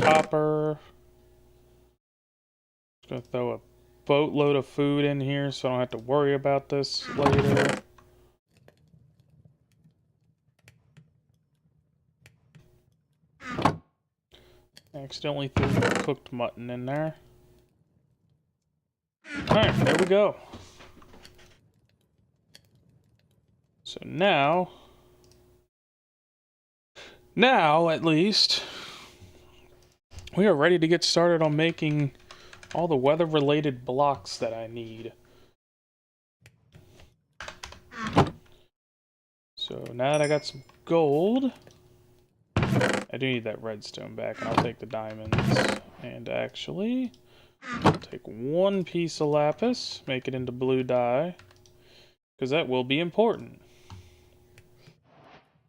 copper. Just gonna throw a boatload of food in here so I don't have to worry about this later. Accidentally threw cooked mutton in there. Alright, there we go. So now at least, we are ready to get started on making all the weather-related blocks that I need. So now that I got some gold, I do need that redstone back, and I'll take the diamonds. And actually, I'll take one piece of lapis, make it into blue dye, because that will be important.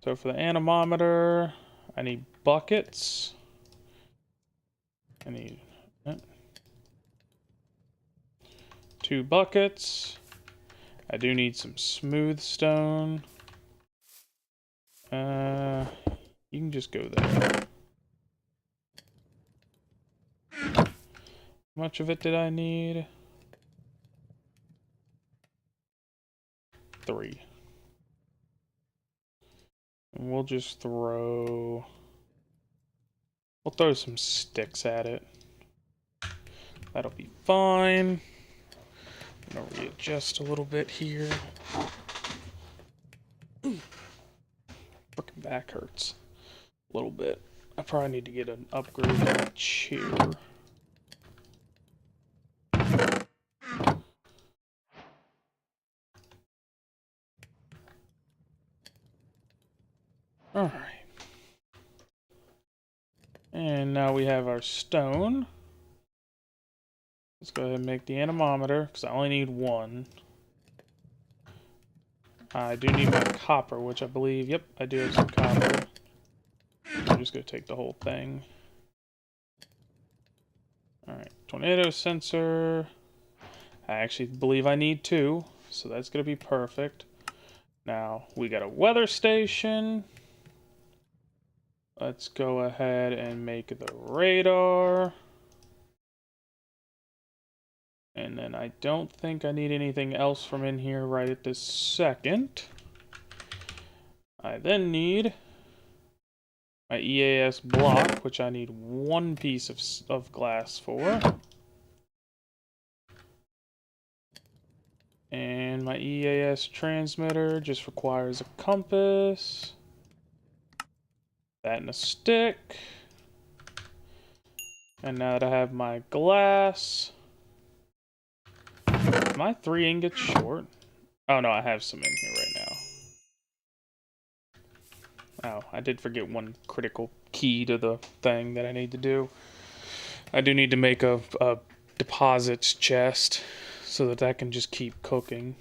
So for the anemometer, I need buckets. I need 2 buckets. I do need some smooth stone. You can just go there. How much of it did I need? 3. And we'll just throw... We'll throw some sticks at it. That'll be fine. I'm gonna readjust a little bit here. Frickin' back hurts a little bit. I probably need to get an upgrade to my chair. Alright. And now we have our stone. Let's go ahead and make the anemometer, because I only need 1. I do need my copper, which I believe, yep, I do have some copper. I'm just going to take the whole thing. Alright, tornado sensor. I actually believe I need 2, so that's going to be perfect. Now, we got a weather station. Let's go ahead and make the radar. And then I don't think I need anything else from in here right at this second. I then need my EAS block, which I need 1 piece of glass for. And my EAS transmitter just requires a compass. That and a stick. And now that I have my glass... Am I 3 ingots short? Oh no, I have some in here right now. Oh, I did forget one critical key to the thing that I need to do. I do need to make a deposits chest so that can just keep cooking.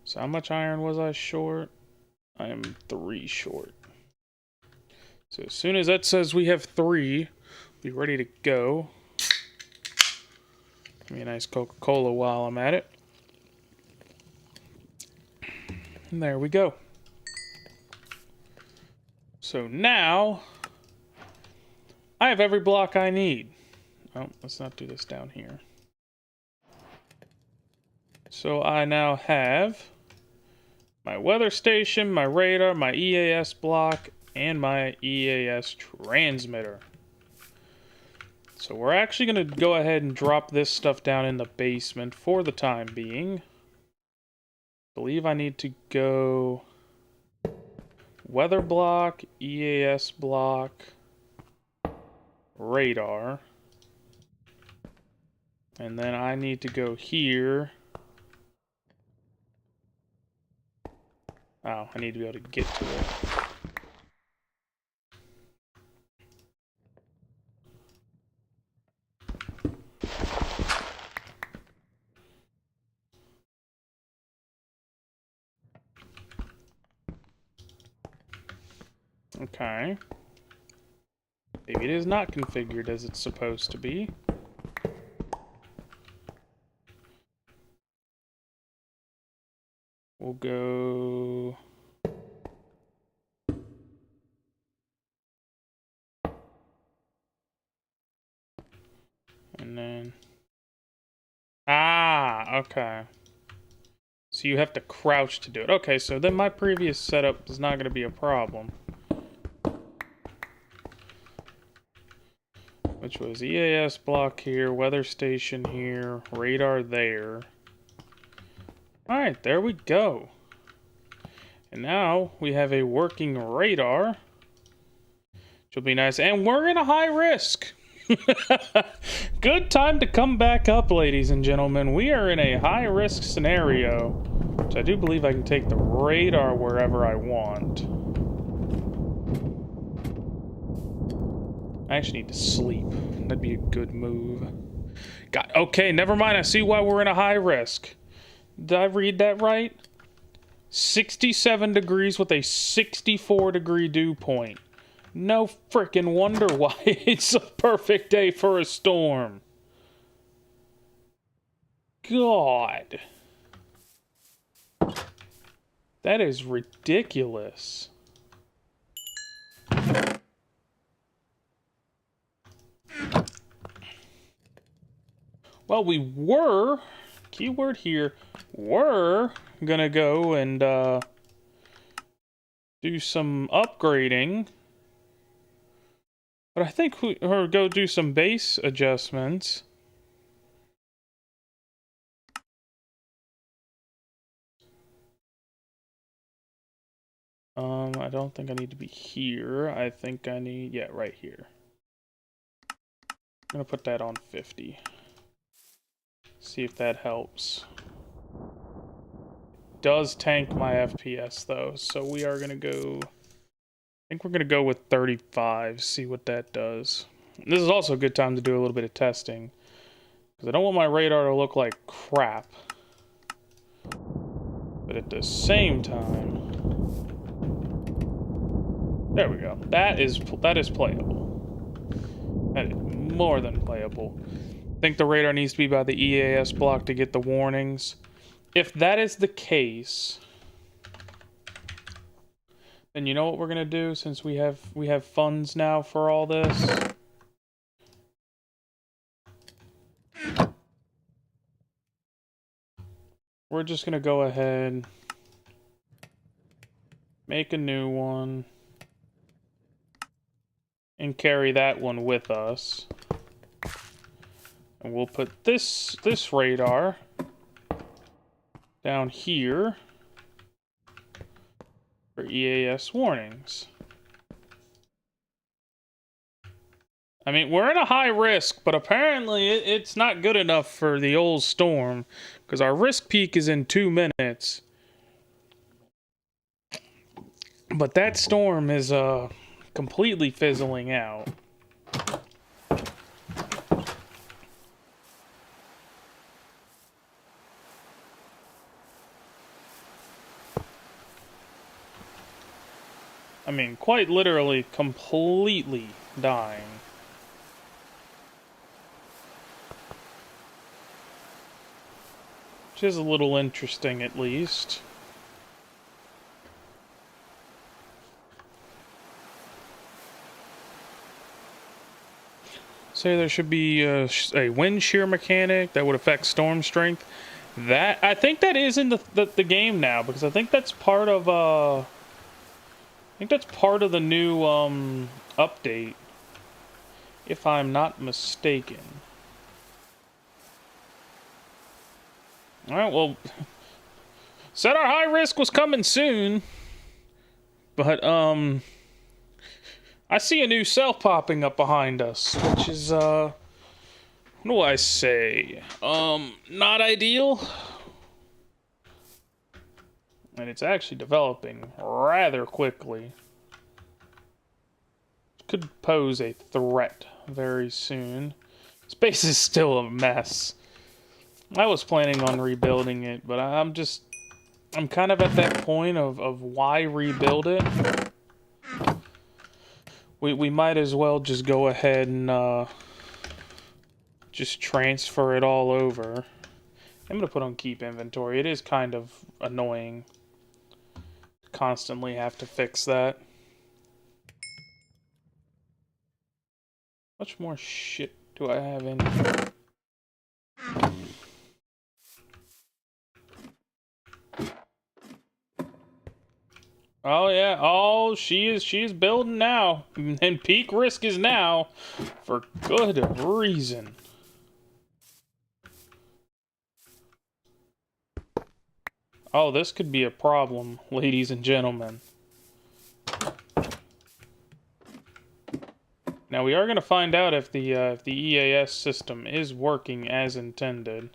So how much iron was I short? I am 3 short. So as soon as that says we have 3, be ready to go. Give me a nice Coca-Cola while I'm at it. And there we go. So now, I have every block I need. Oh, let's not do this down here. So I now have my weather station, my radar, my EAS block, and my EAS transmitter. So we're actually going to go ahead and drop this stuff down in the basement for the time being. I believe I need to go weather block, EAS block, radar. And then I need to go here. Oh, I need to be able to get to it. Okay. Maybe it is not configured as it's supposed to be. We'll go... And then... Ah, okay. So you have to crouch to do it. Okay, so then my previous setup is not going to be a problem. which was EAS block here, weather station here, radar there. Alright, there we go. And now we have a working radar, which will be nice. And we're in a high risk. Good time to come back up, ladies and gentlemen. We are in a high risk scenario, which I do believe I can take the radar wherever I want. I actually need to sleep. That'd be a good move. God, okay, never mind. I see why we're in a high risk. Did I read that right? 67 degrees with a 64 degree dew point. No frickin' wonder why it's a perfect day for a storm. God. That is ridiculous. Well, we were, keyword here, were gonna go and do some upgrading. But I think or go do some base adjustments. I don't think I need to be here. I think I need, yeah, right here. I'm gonna put that on 50. See if that helps. Does tank my FPS though, so we are gonna go. I think we're gonna go with 35. See what that does. This is also a good time to do a little bit of testing, because I don't want my radar to look like crap. But at the same time, there we go. That is playable. That is more than playable. I think the radar needs to be by the EAS block to get the warnings. If that is the case, then you know what we're gonna do, since we have funds now for all this. We're just gonna go ahead, make a new one, and carry that one with us. And we'll put this radar down here for EAS warnings. I mean, we're in a high risk, but apparently it's not good enough for the old storm, because our risk peak is in 2 minutes. But that storm is completely fizzling out. I mean, quite literally, completely dying. Which is a little interesting, at least. Say there should be a wind shear mechanic that would affect storm strength. That, I think that is in the game now, because I think that's part of I think that's part of the new update, if I'm not mistaken. Alright, well, said our high risk was coming soon, but I see a new cell popping up behind us, which is what do I say? Not ideal. And it's actually developing rather quickly. Could pose a threat very soon. Space is still a mess. I was planning on rebuilding it, but I'm kind of at that point of why rebuild it. We might as well just go ahead and just transfer it all over. I'm gonna put on keep inventory. It is kind of annoying. Constantly have to fix that. Much more shit do I have in here? Oh yeah. Oh, she is building now. And peak risk is now. For good reason. Oh, this could be a problem, ladies and gentlemen. Now we are going to find out if the EAS system is working as intended.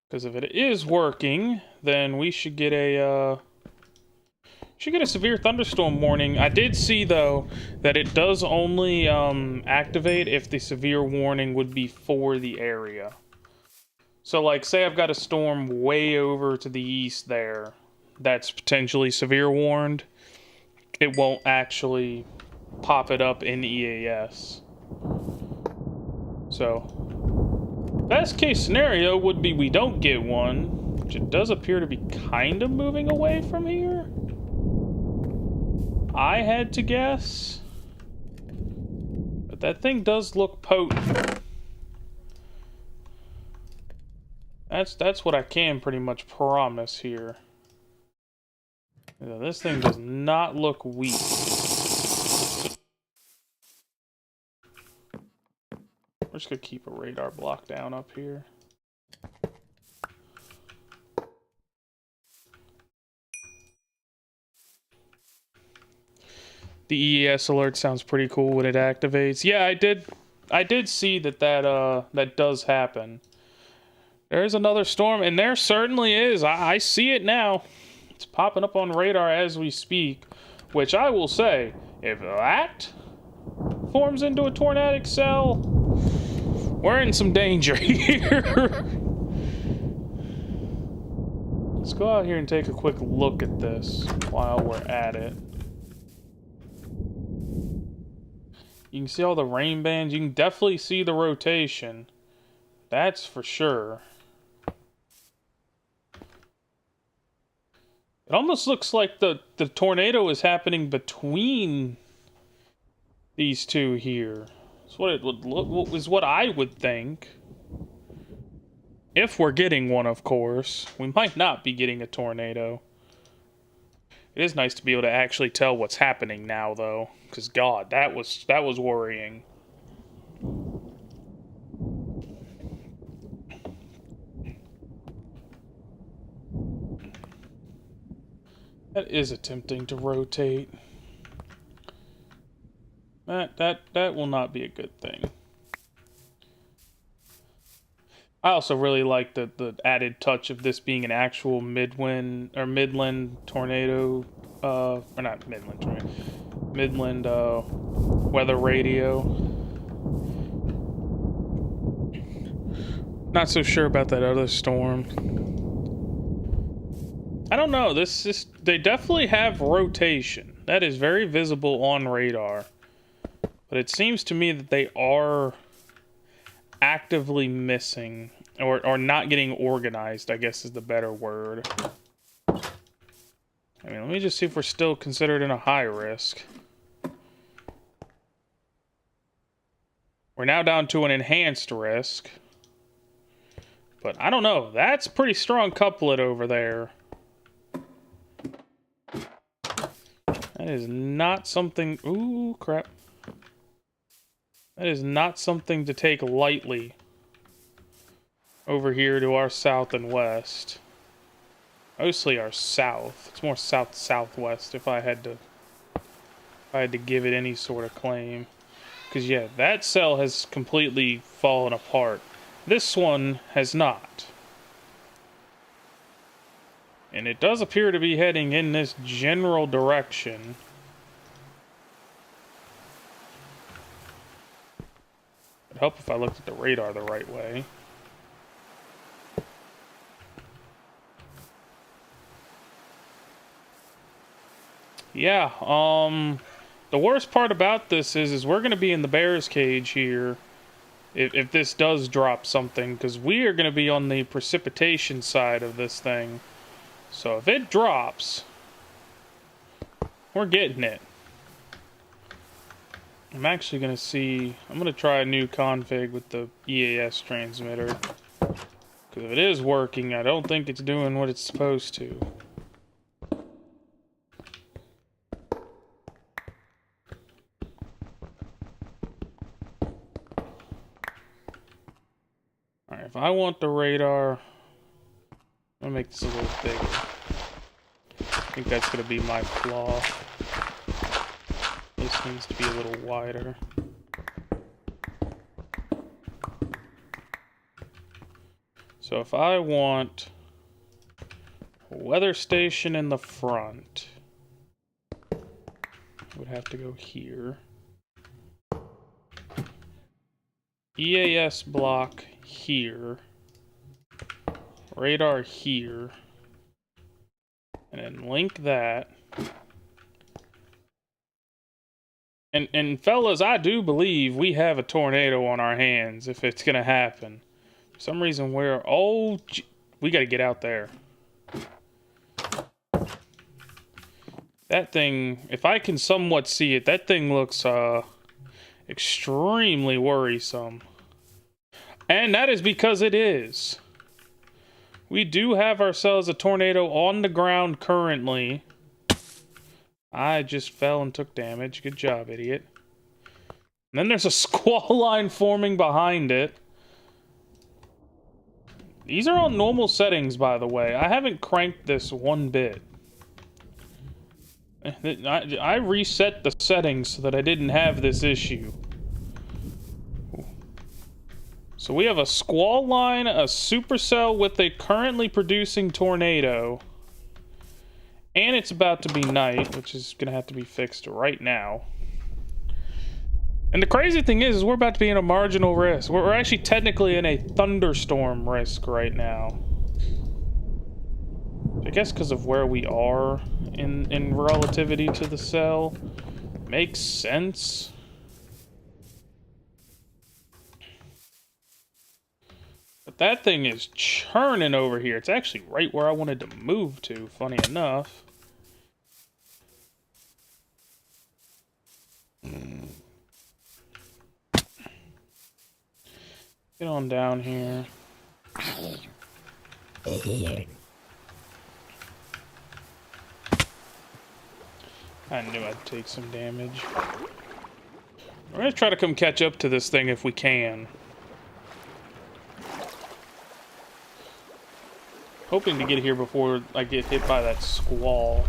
Because if it is working, then we should get a severe thunderstorm warning. I did see though that it does only activate if the severe warning would be for the area. So like, say I've got a storm way over to the east there that's potentially severe warned, it won't actually pop it up in EAS. So best case scenario would be we don't get one, which it does appear to be kind of moving away from here. I had to guess. But that thing does look potent. That's what I can pretty much promise here. This thing does not look weak. We're just gonna keep a radar block down up here. The EAS alert sounds pretty cool when it activates. Yeah, I did see that does happen. There's another storm, and there certainly is. I see it now. It's popping up on radar as we speak, which I will say, if that forms into a tornadic cell, we're in some danger here. Let's go out here and take a quick look at this while we're at it. You can see all the rain bands. You can definitely see the rotation. That's for sure. It almost looks like the tornado is happening between these two here. That's what it would look, is what I would think. If we're getting one, of course. We might not be getting a tornado. It is nice to be able to actually tell what's happening now, though. Because, God, that was worrying. That is attempting to rotate. That will not be a good thing. I also really like the added touch of this being an actual Midland tornado, or not Midland tornado, Midland weather radio. Not so sure about that other storm. I don't know. They definitely have rotation. That is very visible on radar. But it seems to me that they are actively missing or not getting organized, I guess is the better word. I mean, let me just see if we're still considered in a high risk. We're now down to an enhanced risk. But I don't know. That's pretty strong couplet over there. That is not something... Ooh, crap. That is not something to take lightly over here to our south and west. Mostly our south. It's more south-southwest if I had to give it any sort of claim. Because, yeah, that cell has completely fallen apart. This one has not. And it does appear to be heading in this general direction. It'd help if I looked at the radar the right way. Yeah, the worst part about this is we're going to be in the bear's cage here if this does drop something, because we are going to be on the precipitation side of this thing. So if it drops, we're getting it. I'm actually going to see... I'm going to try a new config with the EAS transmitter. Because if it is working, I don't think it's doing what it's supposed to. Alright, if I want the radar, I'm gonna make this a little bigger. I think that's gonna be my flaw. This needs to be a little wider. So if I want a weather station in the front, I would have to go here. EAS block here. Radar here. And then link that. And fellas, I do believe we have a tornado on our hands if it's gonna happen. For some reason we're... Oh, we gotta get out there. That thing, if I can somewhat see it, that thing looks extremely worrisome. And that is because it is. We do have ourselves a tornado on the ground currently. I just fell and took damage. Good job, idiot. And then there's a squall line forming behind it. These are all normal settings, by the way. I haven't cranked this one bit. I reset the settings so that I didn't have this issue. So we have a squall line, a supercell with a currently producing tornado. And it's about to be night, which is going to have to be fixed right now. And the crazy thing is we're about to be in a marginal risk. We're actually technically in a thunderstorm risk right now. I guess because of where we are in relativity to the cell. Makes sense. But that thing is churning over here. It's actually right where I wanted to move to, funny enough. Get on down here. I knew I'd take some damage. We're gonna try to come catch up to this thing if we can. Hoping to get here before I get hit by that squall.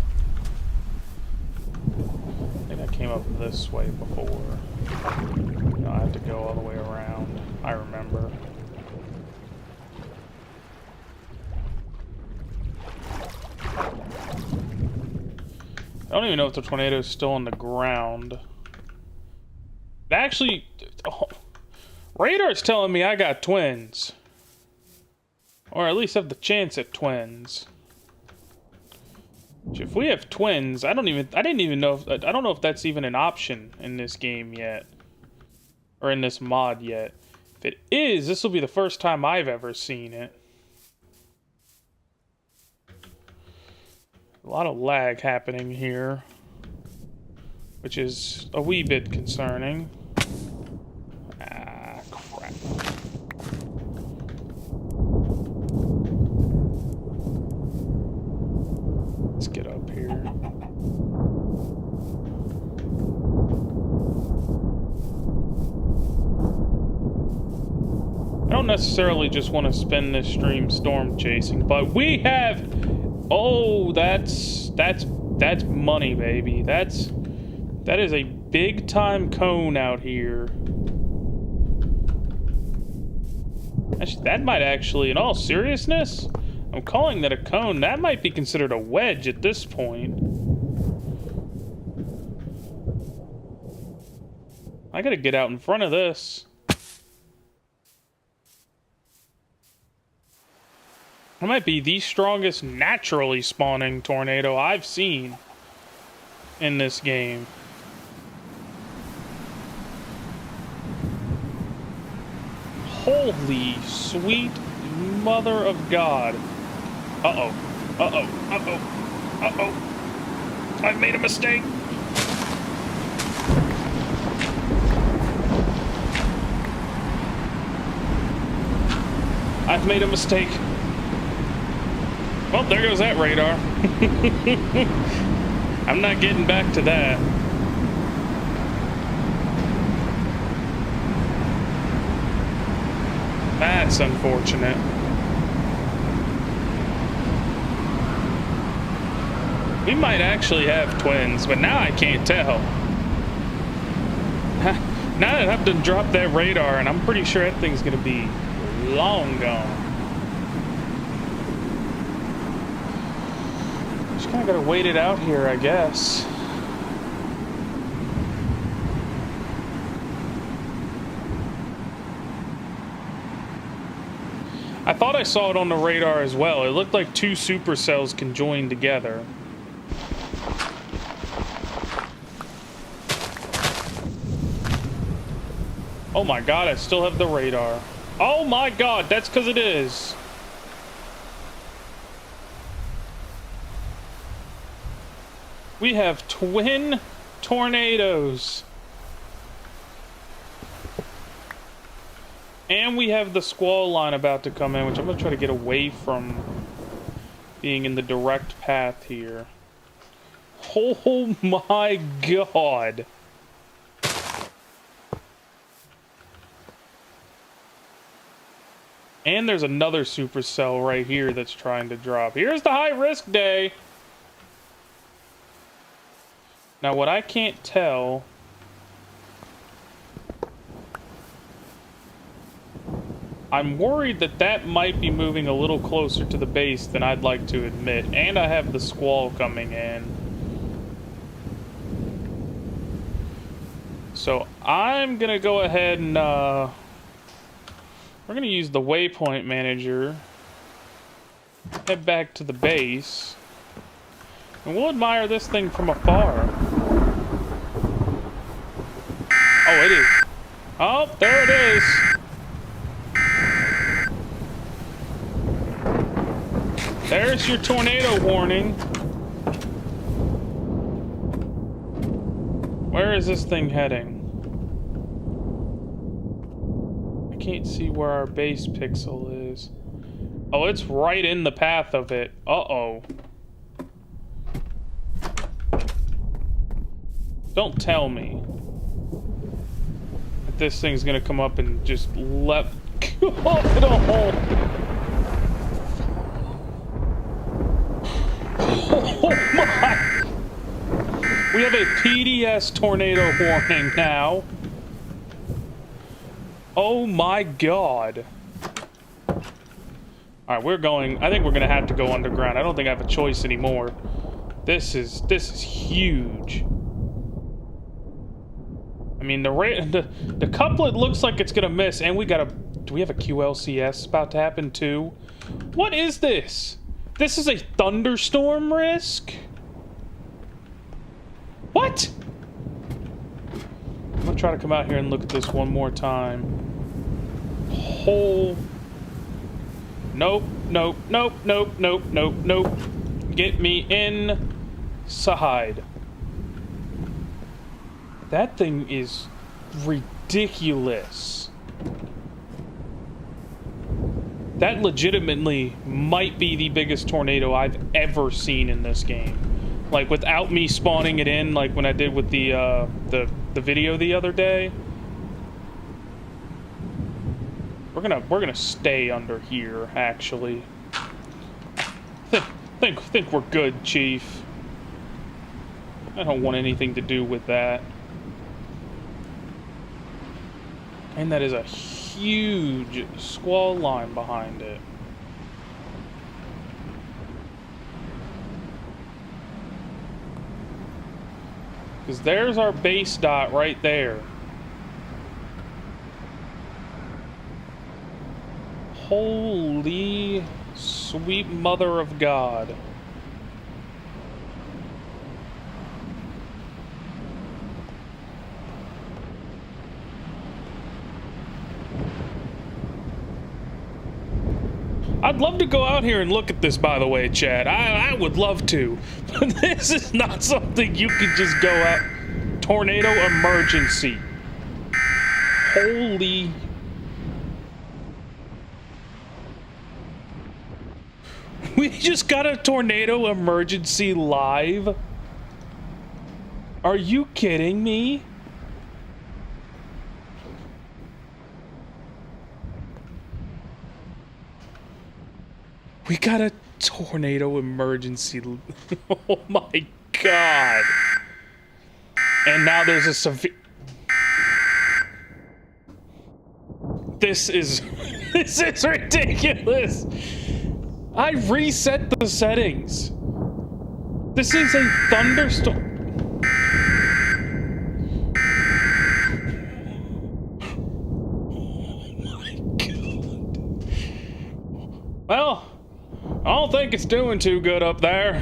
I think I came up this way before. No, I have to go all the way around. I remember. I don't even know if the tornado is still on the ground. Actually, radar's telling me I got twins. Or at least have the chance at twins. Which if we have twins, I don't know if that's even an option in this game yet. Or in this mod yet. If it is, this will be the first time I've ever seen it. A lot of lag happening here. Which is a wee bit concerning. Ah, crap. Let's get up here. I don't necessarily just want to spend this stream storm chasing, but we have... Oh, that's money, baby. That is a big time cone out here. Actually, that might actually, in all seriousness, I'm calling that a cone. That might be considered a wedge at this point. I gotta get out in front of this. It might be the strongest naturally spawning tornado I've seen in this game. Holy sweet mother of God. Uh-oh. Uh-oh. Uh-oh. Uh-oh. I've made a mistake. I've made a mistake. Well, there goes that radar. I'm not getting back to that. That's unfortunate. We might actually have twins, but now I can't tell. Now that I've done dropped that radar, and I'm pretty sure that thing's gonna be long gone. Just kinda gotta wait it out here, I guess. I thought I saw it on the radar as well. It looked like two supercells conjoined together. Oh my god, I still have the radar. Oh my god, that's because it is. We have twin tornadoes. And we have the squall line about to come in, which I'm going to try to get away from being in the direct path here. Oh my god. And there's another supercell right here that's trying to drop. Here's the high risk day. Now what I can't tell... I'm worried that that might be moving a little closer to the base than I'd like to admit. And I have the squall coming in. So I'm gonna go ahead and we're gonna use the waypoint manager, head back to the base, and we'll admire this thing from afar. Oh, it is. Oh, there it is. There's your tornado warning. Where is this thing heading? I can't see where our base pixel is. Oh, it's right in the path of it. Uh-oh. Don't tell me that this thing's gonna come up and just let go of the hole. Oh my! We have a PDS tornado warning now. Oh my god. Alright, we're going... I think we're gonna have to go underground. I don't think I have a choice anymore. This is huge. I mean, the couplet looks like it's gonna miss, and we got a... Do we have a QLCS about to happen too? What is this? This is a thunderstorm risk? What? I'm gonna try to come out here and look at this one more time. Whole... Nope, nope, nope, nope, nope, nope, nope. Get me inside. That thing is ridiculous. That legitimately might be the biggest tornado I've ever seen in this game. Like, without me spawning it in, like when I did with the video the other day. We're gonna stay under here, actually. Think we're good, Chief. I don't want anything to do with that. And that is a huge squall line behind it. Because there's our base dot right there. Holy sweet mother of God. I'd love to go out here and look at this, by the way, Chad. I would love to. But this is not something you can just go out. Tornado emergency. Holy... We just got a tornado emergency live? Are you kidding me? We got a tornado emergency. Oh my god. And now there's a severe... This is ridiculous. I reset the settings. This is a thunderstorm. Oh my god. Well, I don't think it's doing too good up there.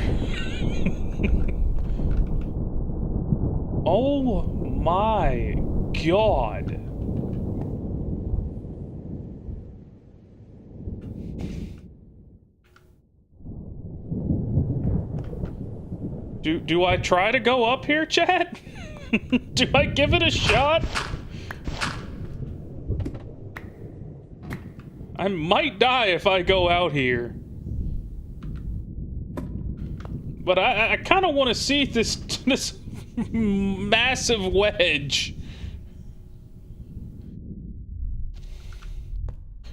Oh my god. Do I try to go up here, chat? Do I give it a shot? I might die if I go out here. But I kind of want to see this massive wedge.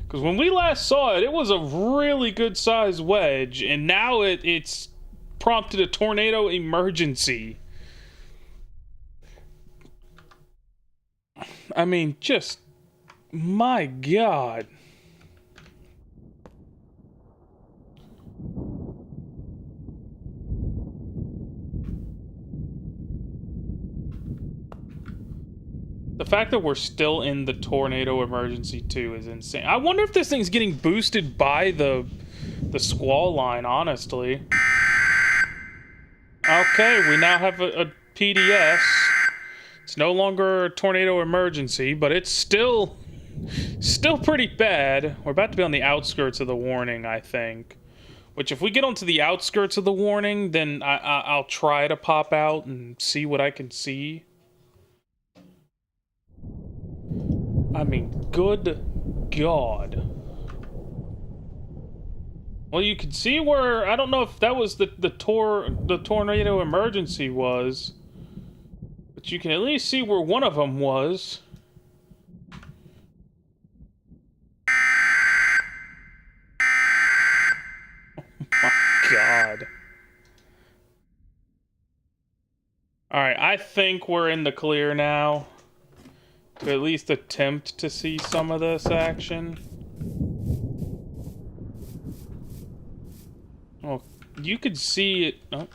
Because when we last saw it, it was a really good sized wedge, and now it's prompted a tornado emergency. I mean, just... my god. The fact that we're still in the tornado emergency too is insane. I wonder if this thing's getting boosted by the squall line, honestly. Okay, we now have a PDS. It's no longer a tornado emergency, but it's still pretty bad. We're about to be on the outskirts of the warning, I think. Which, if we get onto the outskirts of the warning, then I'll try to pop out and see what I can see. I mean, good God. Well, you can see where... I don't know if that was the tornado emergency was. But you can at least see where one of them was. Oh my God. Alright, I think we're in the clear now. To at least attempt to see some of this action. Oh, you could see it. Oh,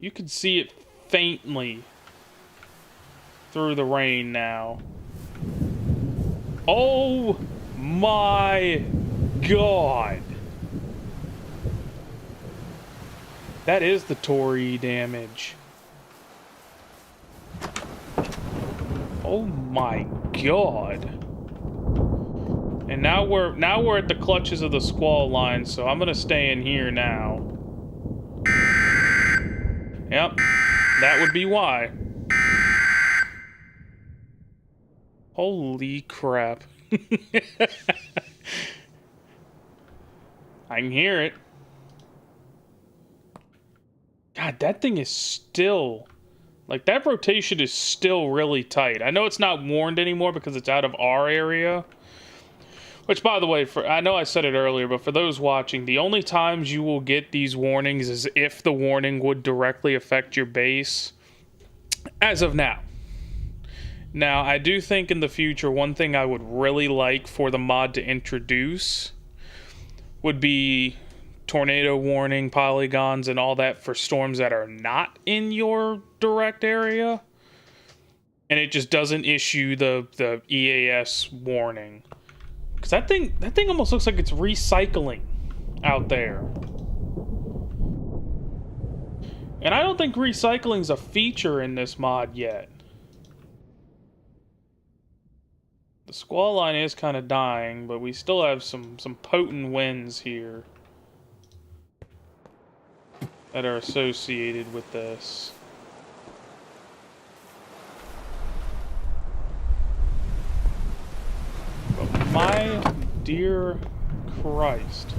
you could see it faintly through the rain now. Oh my God. That is the Tori damage. Oh my God. And now we're at the clutches of the squall line, so I'm gonna stay in here now. Yep, that would be why. Holy crap. I can hear it. God, that thing is still... like, that rotation is still really tight. I know it's not warned anymore because it's out of our area. Which, by the way, I know I said it earlier, but for those watching, the only times you will get these warnings is if the warning would directly affect your base. As of now. Now, I do think in the future, one thing I would really like for the mod to introduce would be tornado warning, polygons, and all that for storms that are not in your direct area. And it just doesn't issue the EAS warning. Because that thing almost looks like it's recycling out there. And I don't think recycling's a feature in this mod yet. The squall line is kind of dying, but we still have some potent winds here that are associated with this. But my dear Christ.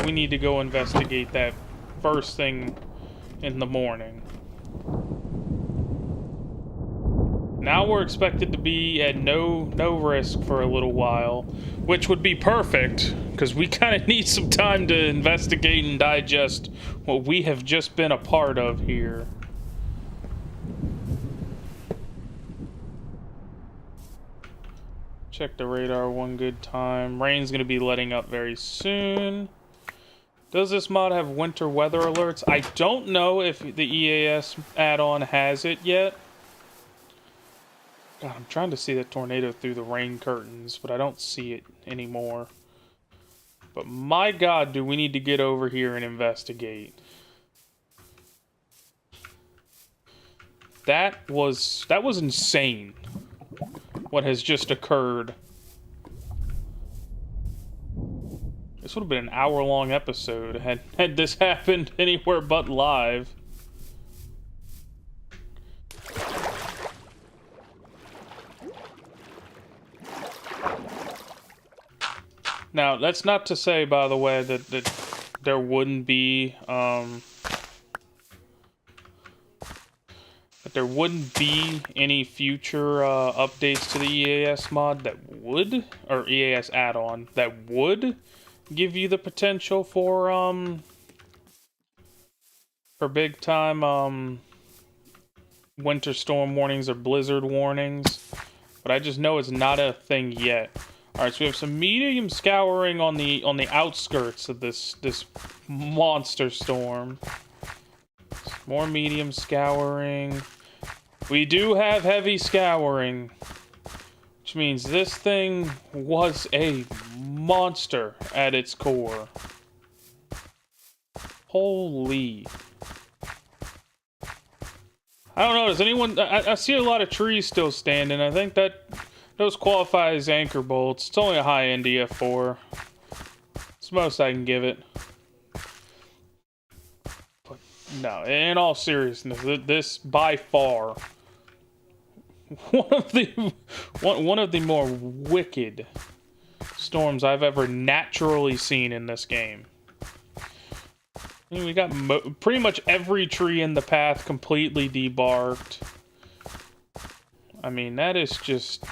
We need to go investigate that first thing in the morning. Now we're expected to be at no risk for a little while, which would be perfect, because we kind of need some time to investigate and digest what we have just been a part of here. Check the radar one good time. Rain's going to be letting up very soon. Does this mod have winter weather alerts? I don't know if the EAS add-on has it yet. God, I'm trying to see the tornado through the rain curtains, but I don't see it anymore. But my God, do we need to get over here and investigate. That was insane. What has just occurred. This would have been an hour-long episode had this happened anywhere but live. Now, that's not to say, by the way, that there wouldn't be, any future updates to the EAS mod that would, or EAS add-on, that would give you the potential for big-time, winter storm warnings or blizzard warnings. But I just know it's not a thing yet. All right, so we have some medium scouring on the outskirts of this monster storm. More medium scouring. We do have heavy scouring, which means this thing was a monster at its core. Holy. I don't know, does anyone... I see a lot of trees still standing. I think that those qualify as anchor bolts. It's only a high-end EF4. It's the most I can give it. But no, in all seriousness, this by far one of the more wicked storms I've ever naturally seen in this game. I mean, we got pretty much every tree in the path completely debarked. I mean, that is just...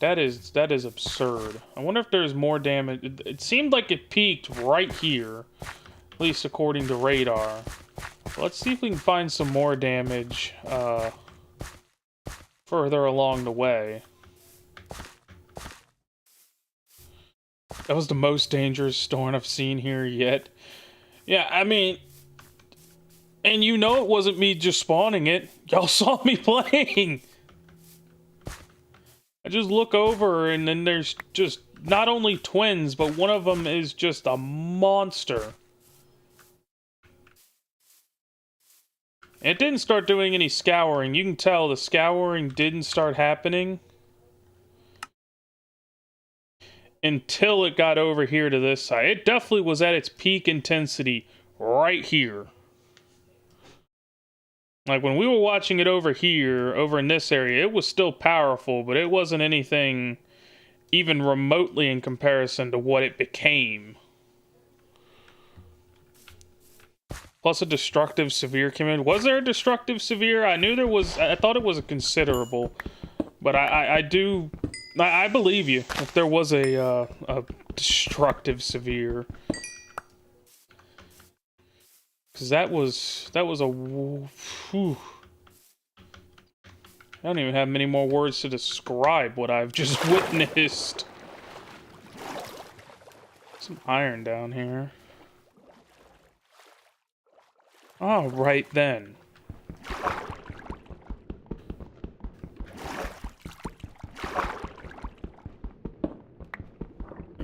That is absurd. I wonder if there's more damage. It seemed like it peaked right here, at least according to radar. Let's see if we can find some more damage further along the way. That was the most dangerous storm I've seen here yet. Yeah, I mean, and you know it wasn't me just spawning it. Y'all saw me playing. I just look over and then there's just not only twins, but one of them is just a monster. It didn't start doing any scouring. You can tell the scouring didn't start happening until it got over here to this side. It definitely was at its peak intensity right here. Like, when we were watching it over here, over in this area, it was still powerful, but it wasn't anything even remotely in comparison to what it became. Plus a destructive severe came in. Was there a destructive severe? I knew there was. I thought it was a considerable. But I believe you if there was a destructive severe. Because that was a... Whew. I don't even have many more words to describe what I've just witnessed. Some iron down here. All right then.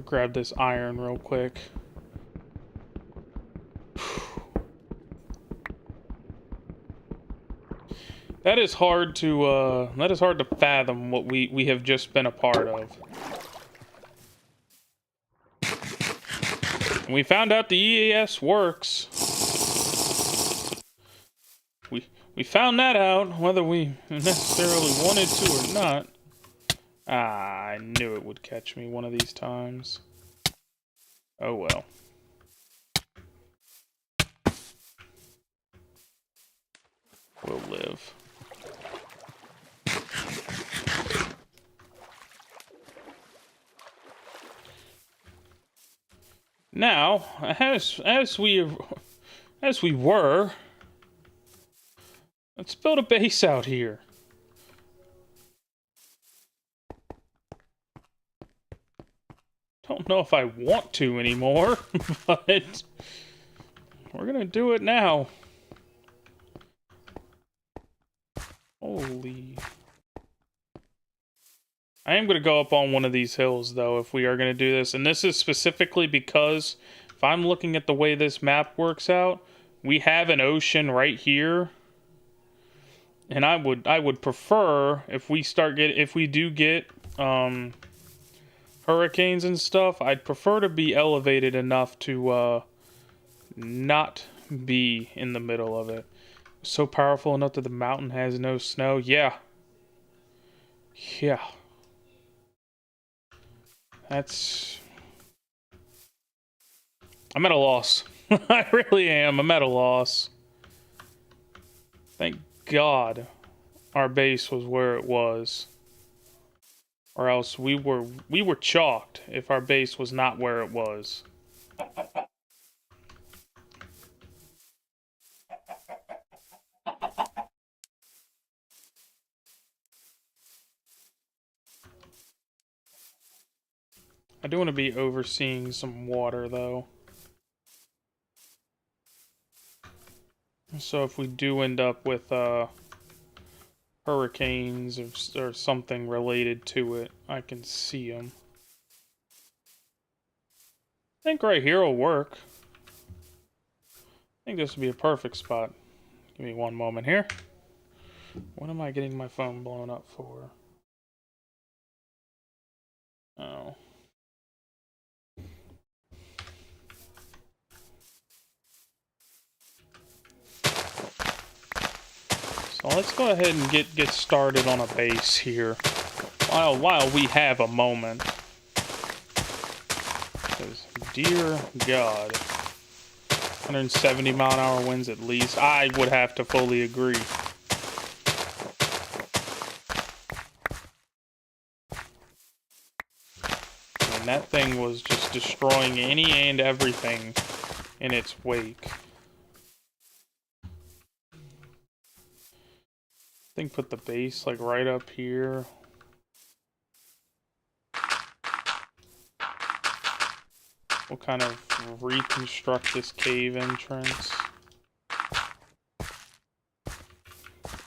Grab this iron real quick. That is hard to fathom what we have just been a part of. And we found out the EAS works. We found that out, whether we necessarily wanted to or not. Ah, I knew it would catch me one of these times. Oh well. We'll live. Now, as we were, let's build a base out here. Don't know if I want to anymore, but we're gonna do it now. Holy. I am gonna go up on one of these hills, though, if we are gonna do this. And this is specifically because, if I'm looking at the way this map works out, we have an ocean right here. And I would prefer, if we do get, hurricanes and stuff, I'd prefer to be elevated enough to not be in the middle of it. So powerful enough that the mountain has no snow. Yeah. That's... I'm at a loss. I really am. I'm at a loss. Thank God our base was where it was. Or else we were chalked if our base was not where it was. I do want to be overseeing some water, though. So if we do end up with hurricanes or something related to it, I can see them. I think right here will work. I think this would be a perfect spot. Give me one moment here. What am I getting my phone blown up for? Oh. So let's go ahead and get started on a base here. While we have a moment. Because, dear God. 170 mile an hour winds at least. I would have to fully agree. I mean, that thing was just destroying any and everything in its wake. I think put the base like right up here. We'll kind of reconstruct this cave entrance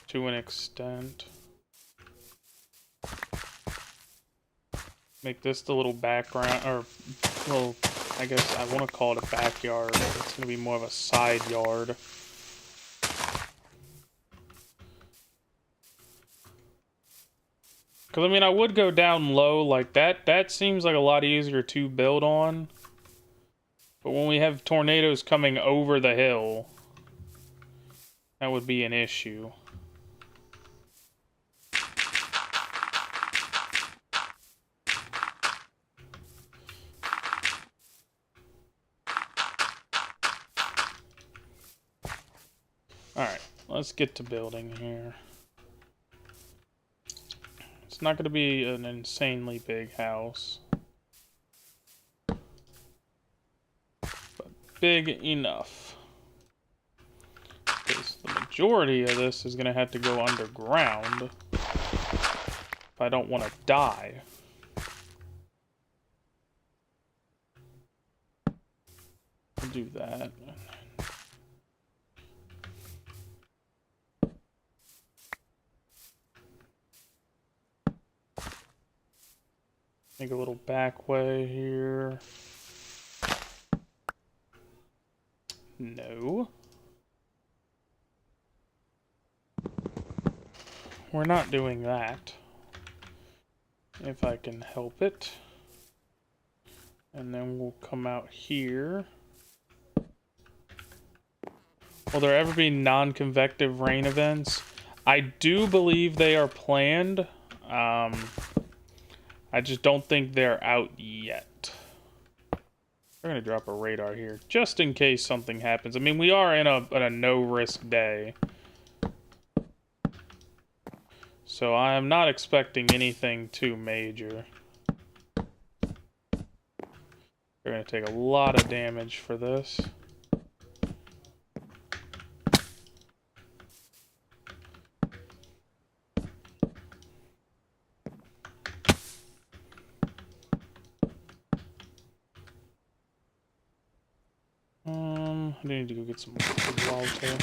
to an extent. Make this the little background, or little, I guess I want to call it a backyard. It's going to be more of a side yard. Because, I mean, I would go down low like that. That seems like a lot easier to build on. But when we have tornadoes coming over the hill, that would be an issue. Alright, let's get to building here. It's not going to be an insanely big house. But big enough. Because the majority of this is going to have to go underground. If I don't want to die. I'll do that. Make a little back way here. No. We're not doing that. If I can help it. And then we'll come out here. Will there ever be non-convective rain events? I do believe they are planned. I just don't think they're out yet. We're gonna drop a radar here, just in case something happens. I mean, we are in a no-risk day. So I am not expecting anything too major. We're gonna take a lot of damage for this. I need to go get some Walter.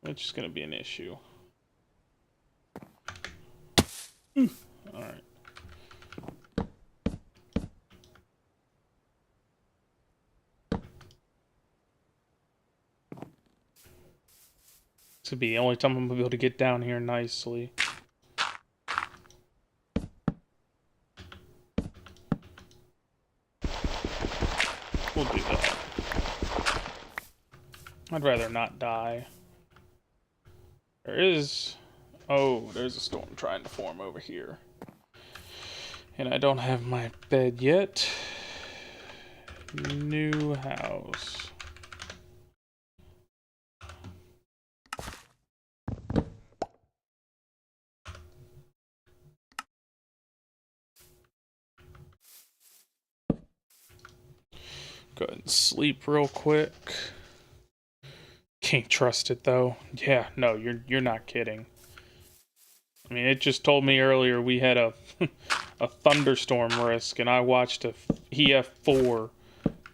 Which is gonna be an issue. Alright. This would be the only time I'm gonna be able to get down here nicely. We'll do that. I'd rather not die. There is... Oh, there's a storm trying to form over here. And I don't have my bed yet. New house. Go ahead and sleep real quick. Can't trust it though. Yeah, no, you're not kidding. I mean, it just told me earlier we had a a thunderstorm risk, and I watched a EF4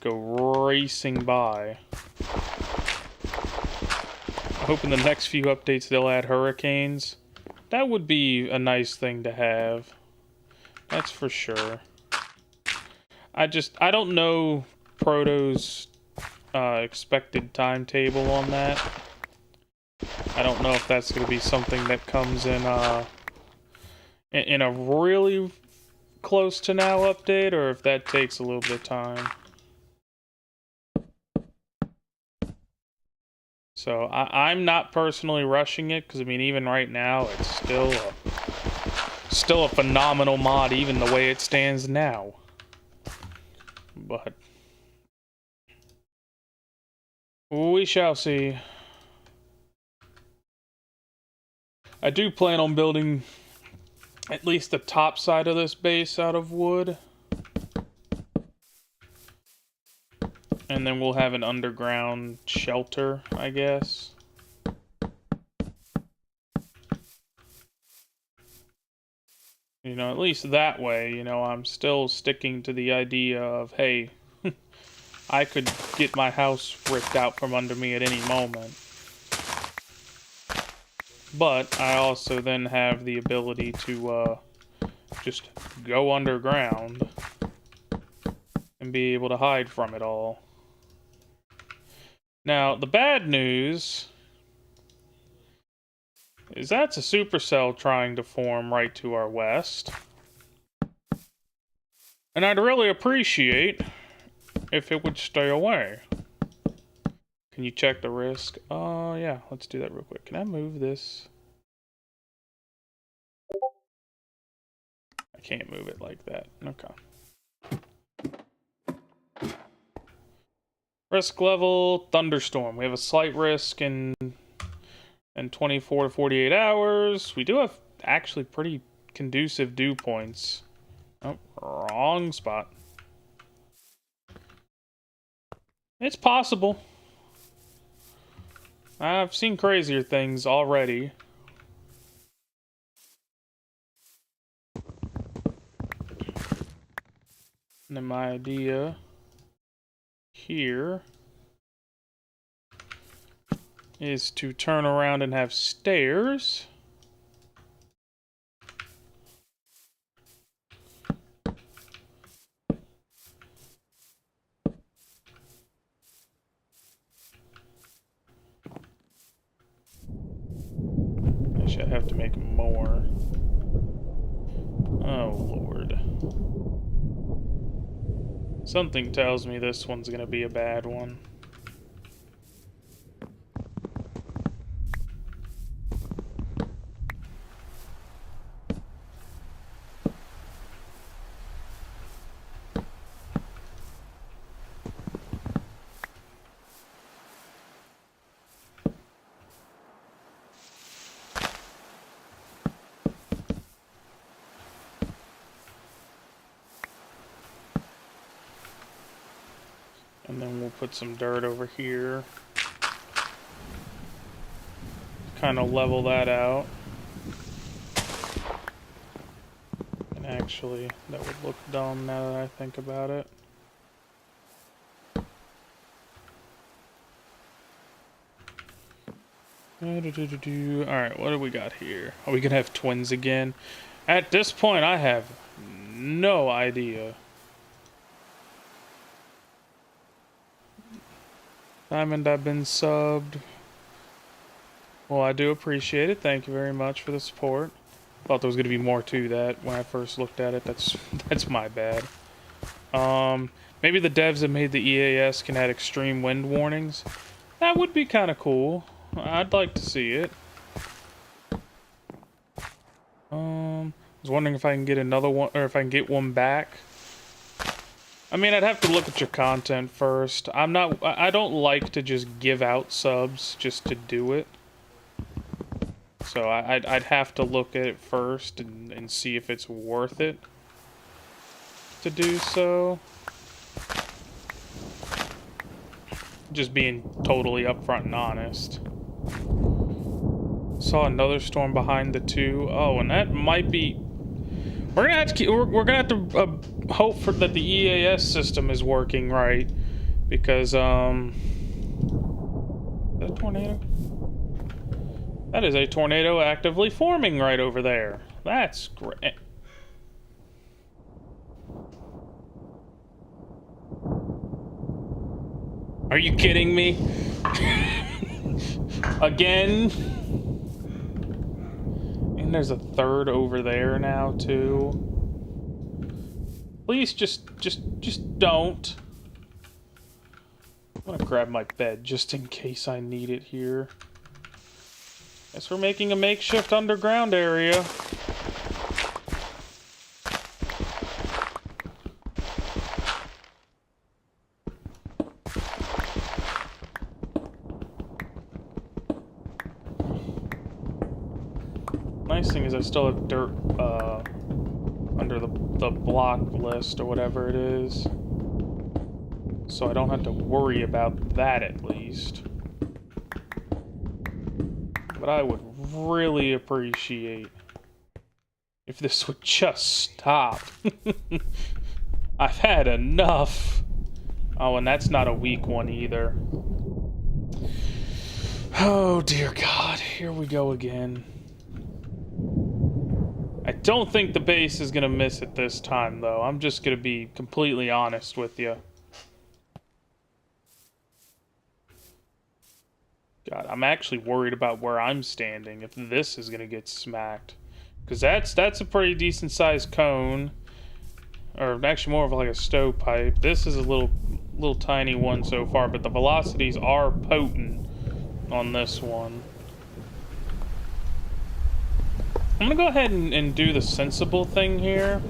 go racing by. I hope in the next few updates they'll add hurricanes. That would be a nice thing to have. That's for sure. I don't know Proto's expected timetable on that. I don't know if that's going to be something that comes in a really close to now update, or if that takes a little bit of time. So I'm not personally rushing it, because I mean, even right now it's still a phenomenal mod, even the way it stands now. But we shall see. I do plan on building at least the top side of this base out of wood. And then we'll have an underground shelter, I guess. You know, at least that way, you know, I'm still sticking to the idea of, hey, I could get my house ripped out from under me at any moment. But I also then have the ability to just go underground and be able to hide from it all. Now, the bad news is that's a supercell trying to form right to our west. And I'd really appreciate if it would stay away. Can you check the risk? Oh, yeah, let's do that real quick. Can I move this? I can't move it like that. Okay. Risk level, thunderstorm. We have a slight risk in 24 to 48 hours. We do have actually pretty conducive dew points. Oh, wrong spot. It's possible. I've seen crazier things already. And then my idea here is to turn around and have stairs. I should have to make more. Oh, Lord. Something tells me this one's gonna be a bad one. And then we'll put some dirt over here. Kind of level that out. And actually, that would look dumb now that I think about it. Alright, what do we got here? Are we gonna have twins again? At this point, I have no idea. Diamond, I've been subbed. Well, I do appreciate it. Thank you very much for the support. Thought there was going to be more to that when I first looked at it. That's my bad. Maybe the devs that made the EAS can add extreme wind warnings. That would be kind of cool. I'd like to see it. I was wondering if I can get another one, or if I can get one back. I mean, I'd have to look at your content first. I don't like to just give out subs just to do it. So I'd have to look at it first and see if it's worth it to do so. Just being totally upfront and honest. Saw another storm behind the two. Oh, and that might be... We're gonna have to hope for that the EAS system is working right, because is that a tornado? That is a tornado actively forming right over there. That's great. Are you kidding me? Again? And there's a third over there now too. Please just don't. I'm gonna grab my bed just in case I need it here. Guess we're making a makeshift underground area. Nice thing is I still have dirt under the block list or whatever it is. So I don't have to worry about that at least. But I would really appreciate if this would just stop. I've had enough. Oh, and that's not a weak one either. Oh, dear God. Here we go again. I don't think the base is going to miss it this time, though. I'm just going to be completely honest with you. God, I'm actually worried about where I'm standing, if this is going to get smacked. Because that's a pretty decent-sized cone. Or actually more of like a stovepipe. This is a little tiny one so far, but the velocities are potent on this one. I'm gonna go ahead and do the sensible thing here.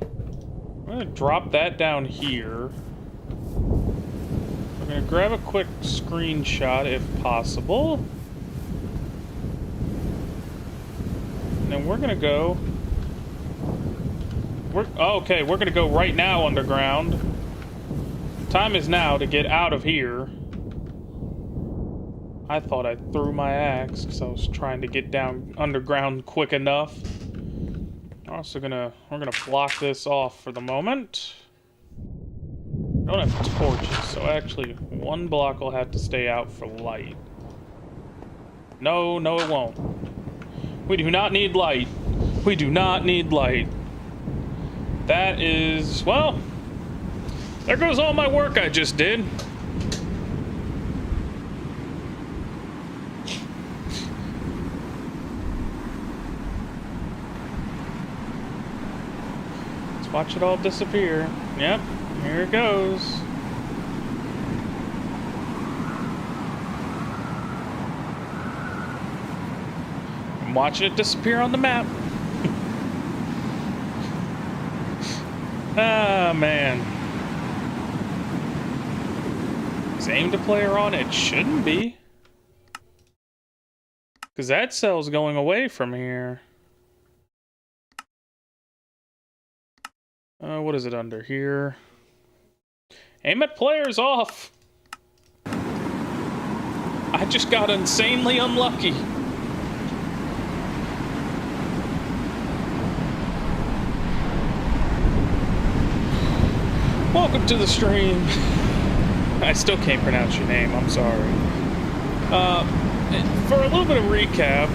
I'm gonna drop that down here. We're gonna grab a quick screenshot if possible. And then we're gonna go... okay, we're gonna go right now underground. Time is now to get out of here. I thought I threw my axe because I was trying to get down underground quick enough. We're gonna block this off for the moment. I don't have torches, so actually one block will have to stay out for light. No, it won't. We do not need light. We do not need light. That is, well, there goes all my work I just did. Let's watch it all disappear. Yep, here it goes. I'm watching it disappear on the map. Ah, man. Is aim to player on? It shouldn't be. Because that cell's going away from here. What is it under here? Aim at players off. I just got insanely unlucky. Welcome to the stream. I still can't pronounce your name, I'm sorry. For a little bit of recap,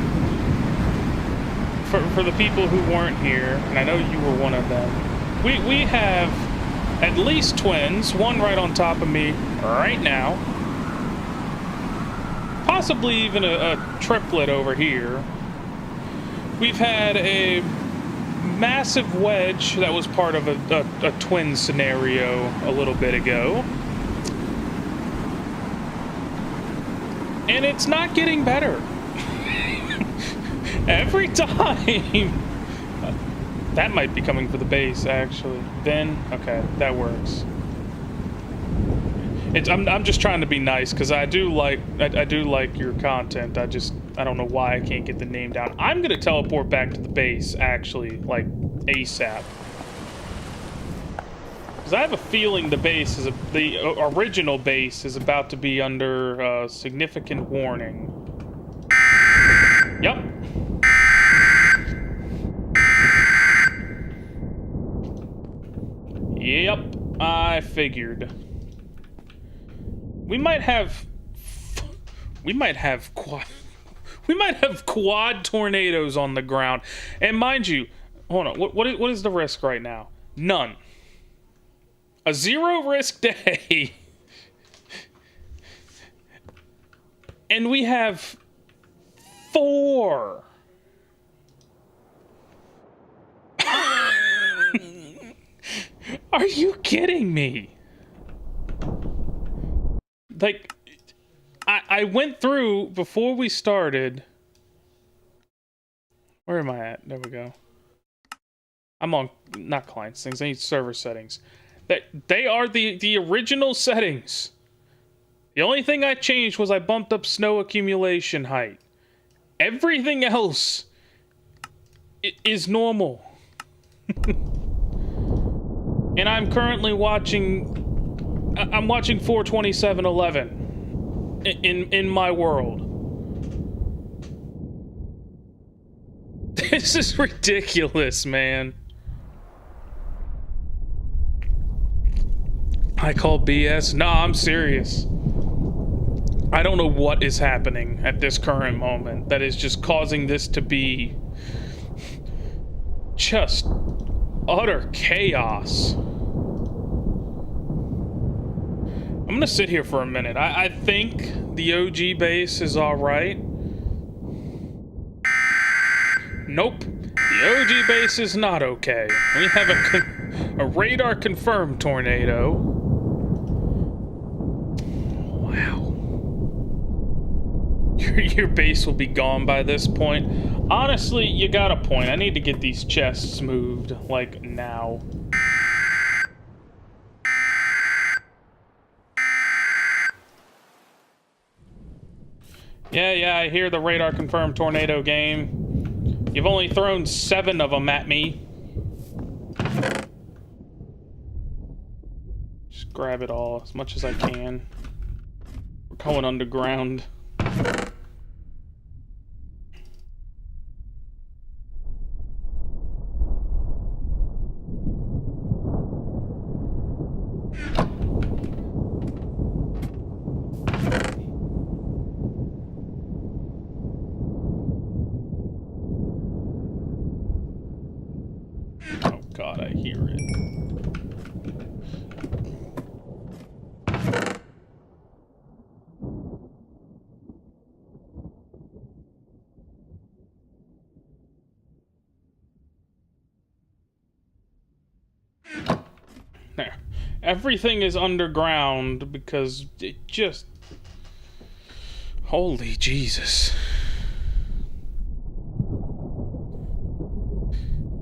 for the people who weren't here, and I know you were one of them, we have at least twins, one right on top of me right now. Possibly even a triplet over here. We've had a massive wedge that was part of a twin scenario a little bit ago. And it's not getting better. Every time. That might be coming for the base, actually. Then, okay, that works. I'm just trying to be nice because I do like your content. I don't know why I can't get the name down. I'm gonna teleport back to the base, actually, like ASAP. Because I have a feeling the original base is about to be under significant warning. Yep. Yep, I figured. We might have quad tornadoes on the ground. And mind you, hold on, what is the risk right now? None. A 0 risk day. And we have 4. Are you kidding me? Like, I went through before we started. Where am I at? There we go. I'm on, not client settings, I need server settings. They are the original settings. The only thing I changed was I bumped up snow accumulation height. Everything else is normal. And I'm currently watching... I'm watching 42711 in my world. This is ridiculous, man. I call BS? Nah, I'm serious. I don't know what is happening at this current moment that is just causing this to be just utter chaos. I'm gonna sit here for a minute. I think the OG base is alright. Nope. The OG base is not okay. We have a radar confirmed tornado. Wow. Your base will be gone by this point. Honestly, you got a point. I need to get these chests moved, like, now. Yeah, I hear the radar confirmed tornado game. You've only thrown 7 of them at me. Just grab it all as much as I can. We're going underground. God, I hear it. There. Everything is underground because it just... Holy Jesus.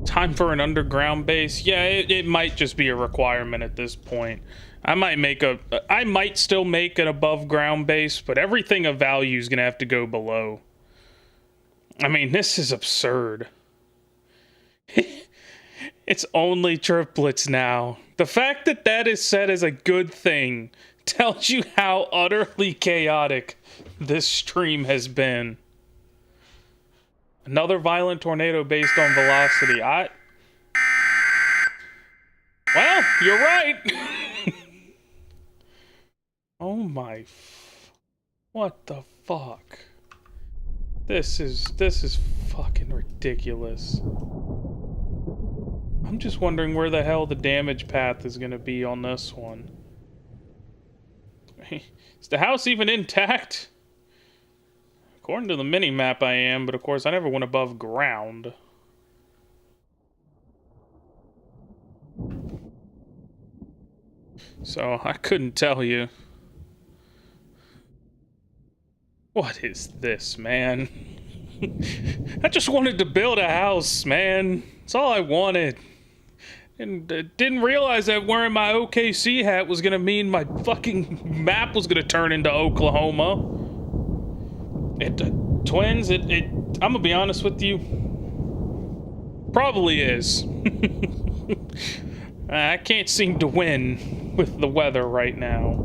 Time for an underground base? Yeah, it might just be a requirement at this point. I might still make an above ground base, but everything of value is gonna have to go below. I mean, this is absurd. It's only triplets now. The fact that that is said as a good thing tells you how utterly chaotic this stream has been. Another violent tornado based on velocity. Well, you're right. Oh my... What the fuck? This is fucking ridiculous. I'm just wondering where the hell the damage path is gonna be on this one. Is the house even intact? According to the mini-map I am, but of course I never went above ground. So I couldn't tell you. What is this, man? I just wanted to build a house, man. That's all I wanted. And didn't realize that wearing my OKC hat was gonna mean my fucking map was gonna turn into Oklahoma. Twins, I'm gonna be honest with you. Probably is. I can't seem to win with the weather right now.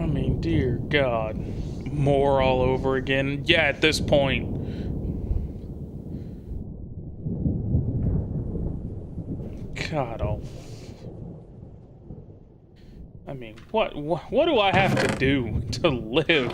I mean, dear God. More all over again. Yeah, at this point. God, I mean, what do I have to do to live?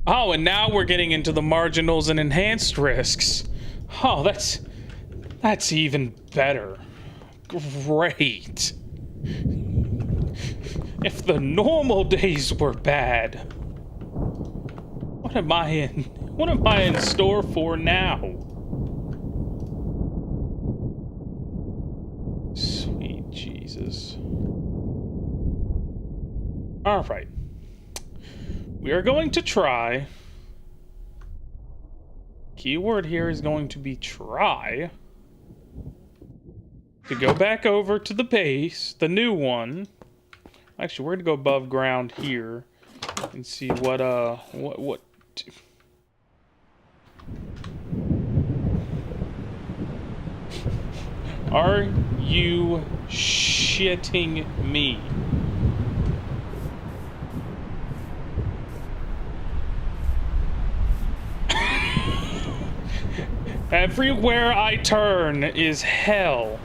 Oh, and now we're getting into the marginals and enhanced risks. Oh, that's even better. Great. If the normal days were bad, what am I in store for now? Sweet Jesus. All right. We are going to try. Keyword here is going to be try. To go back over to the base, the new one. Actually, we're gonna go above ground here and see what. Are you shitting me? Everywhere I turn is hell.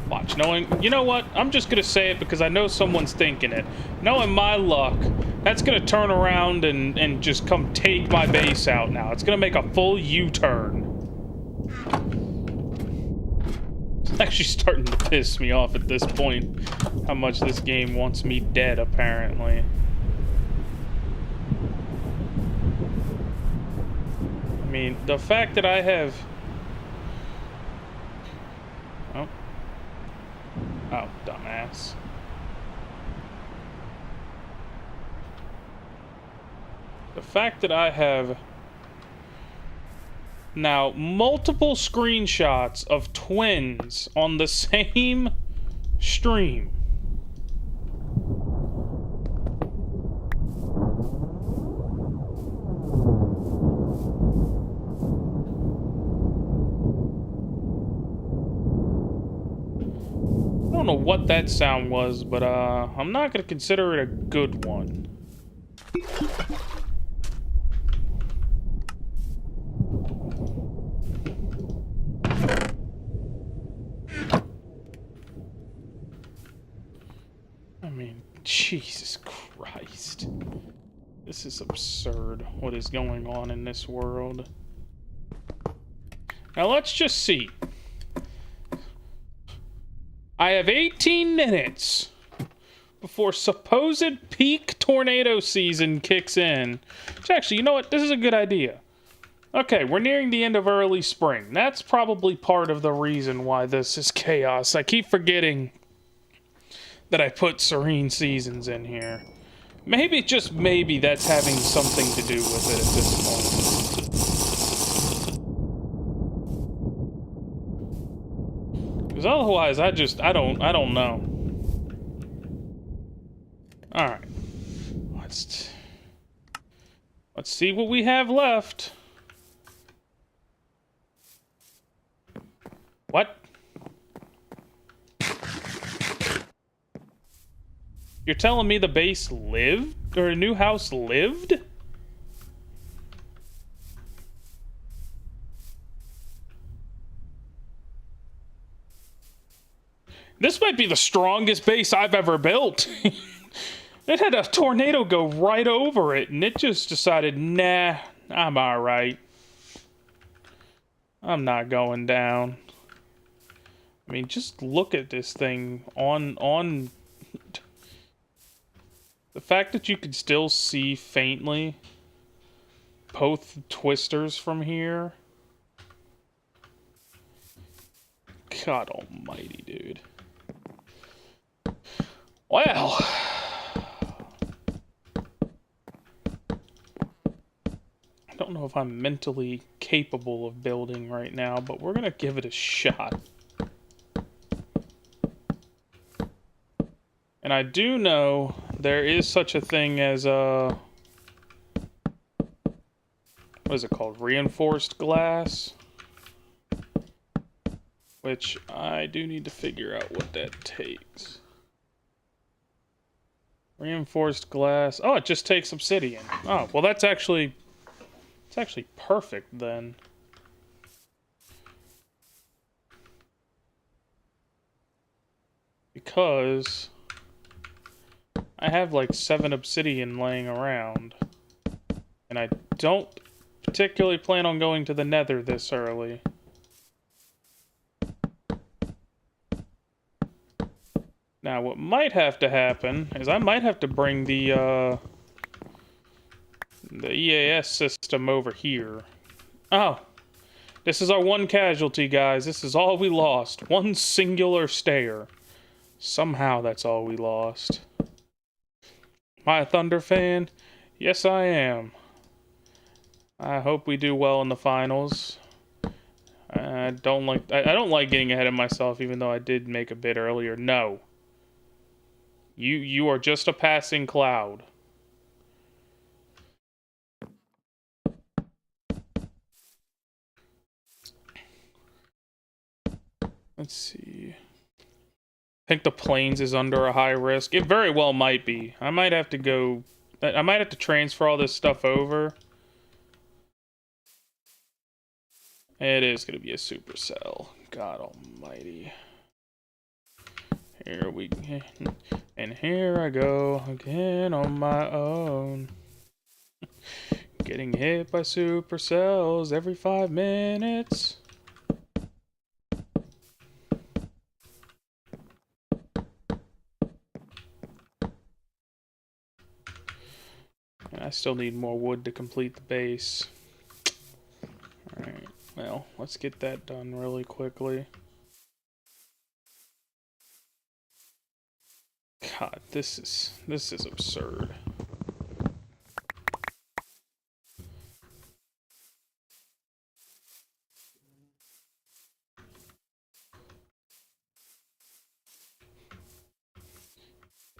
Watch, you know what? I'm just gonna say it because I know someone's thinking it. Knowing my luck, that's gonna turn around and just come take my base out now. It's gonna make a full U-turn. It's actually starting to piss me off at this point, how much this game wants me dead, apparently. I mean, the fact that I have... Oh, dumbass. The fact that I have now multiple screenshots of twins on the same stream. I don't know what that sound was, but I'm not gonna consider it a good one. I mean, Jesus Christ. This is absurd, what is going on in this world. Now let's just see. I have 18 minutes before supposed peak tornado season kicks in. Which actually, you know what? This is a good idea. Okay, we're nearing the end of early spring. That's probably part of the reason why this is chaos. I keep forgetting that I put serene seasons in here. Maybe, just maybe, that's having something to do with it at this point. Because otherwise, I don't know. Alright. Let's see what we have left. What? You're telling me the base lived? Or a new house lived? This might be the strongest base I've ever built. It had a tornado go right over it, and it just decided, nah, I'm alright. I'm not going down. I mean, just look at this thing on... The fact that you could still see faintly both twisters from here. God almighty, dude. Well... I don't know if I'm mentally capable of building right now, but we're gonna give it a shot. And I do know there is such a thing as what is it called? Reinforced glass. Which I do need to figure out what that takes. Reinforced glass. Oh, it just takes obsidian. Oh, well that's actually... It's actually perfect then. Because I have like 7 obsidian laying around. And I don't particularly plan on going to the Nether this early. Now what might have to happen is I might have to bring the EAS system over here. Oh. This is our one casualty, guys. This is all we lost. One singular stair. Somehow that's all we lost. Am I a Thunder fan? Yes, I am. I hope we do well in the finals. I don't like getting ahead of myself, even though I did make a bid earlier. No. You are just a passing cloud. Let's see. I think the plains is under a high risk. It very well might be. I might have to go... I might have to transfer all this stuff over. It is going to be a supercell. God almighty. Here we go. And here I go again on my own. Getting hit by supercells every 5 minutes. I still need more wood to complete the base. Alright, well, let's get that done really quickly. God, this is absurd.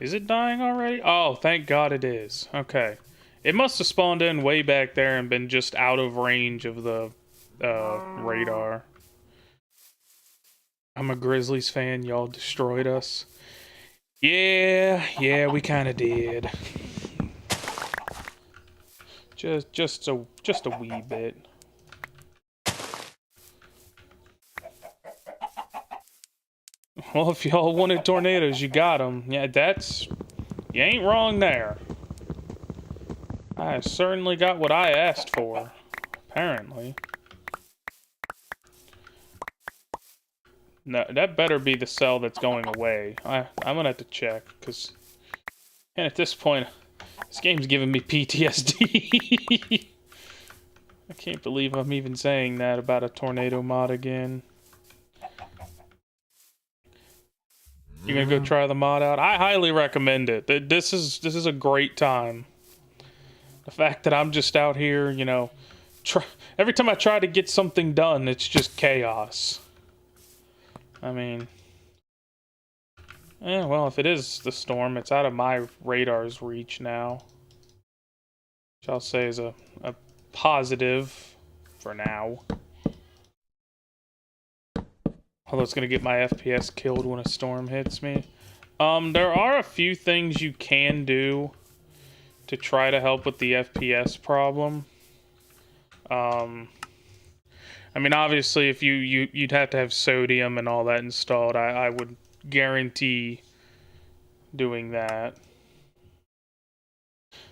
Is it dying already? Oh, thank God it is. Okay. It must have spawned in way back there and been just out of range of the radar. I'm a Grizzlies fan. Y'all destroyed us. Yeah, we kind of did. Just a wee bit. Well, if y'all wanted tornadoes, you got them. Yeah, you ain't wrong there. I certainly got what I asked for, apparently. No, that better be the cell that's going away. I'm gonna have to check, because... And at this point, this game's giving me PTSD. I can't believe I'm even saying that about a tornado mod again. You gonna go try the mod out? I highly recommend it. This is a great time. The fact that I'm just out here, you know, every time I try to get something done, it's just chaos. I mean... well, if it is the storm, it's out of my radar's reach now. Which I'll say is a positive for now. Although it's going to get my FPS killed when a storm hits me. There are a few things you can do to try to help with the FPS problem. I mean, obviously, if you'd have to have sodium and all that installed. I would guarantee doing that.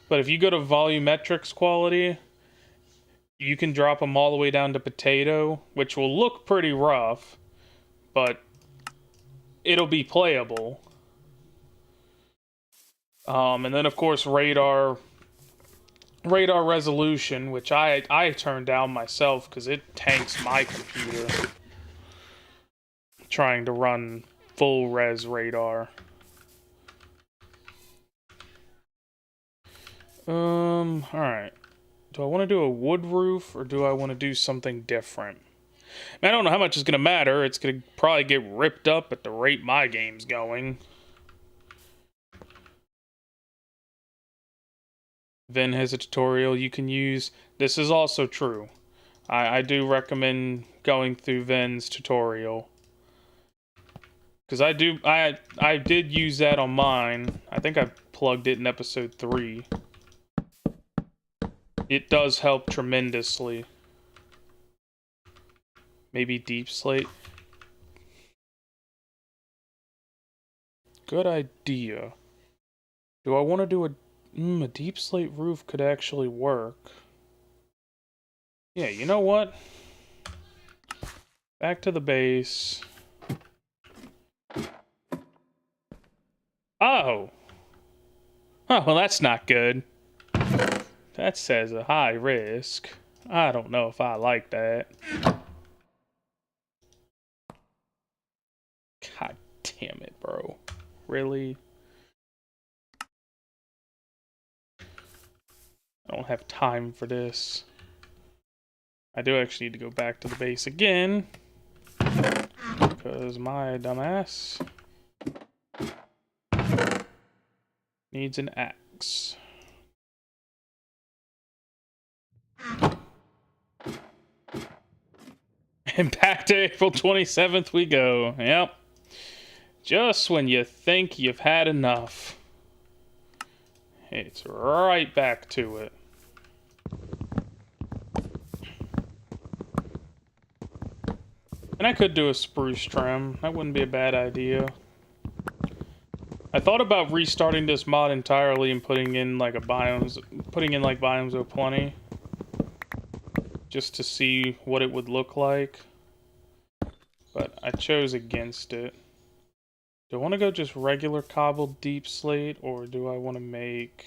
But if you go to volumetrics quality, you can drop them all the way down to potato, which will look pretty rough, but it'll be playable. And then, of course, radar resolution, which I turned down myself because it tanks my computer trying to run full res radar. Alright. Do I want to do a wood roof or do I want to do something different? I don't know how much it's going to matter. It's going to probably get ripped up at the rate my game's going. Ven has a tutorial you can use. This is also true. I do recommend going through Ven's tutorial. Because I did use that on mine. I think I plugged it in episode 3. It does help tremendously. Maybe deep slate. Good idea. Do I want to do a deep slate roof could actually work. Yeah, you know what? Back to the base. Oh! Oh, well that's not good. That says a high risk. I don't know if I like that. God damn it, bro. Really? I don't have time for this. I do actually need to go back to the base again. Because my dumbass needs an axe. And back to April 27th we go. Yep. Just when you think you've had enough, it's right back to it. And I could do a spruce trim. That wouldn't be a bad idea. I thought about restarting this mod entirely and putting in like Biomes of Plenty. Just to see what it would look like. But I chose against it. Do I want to go just regular cobbled deep slate, or do I want to make...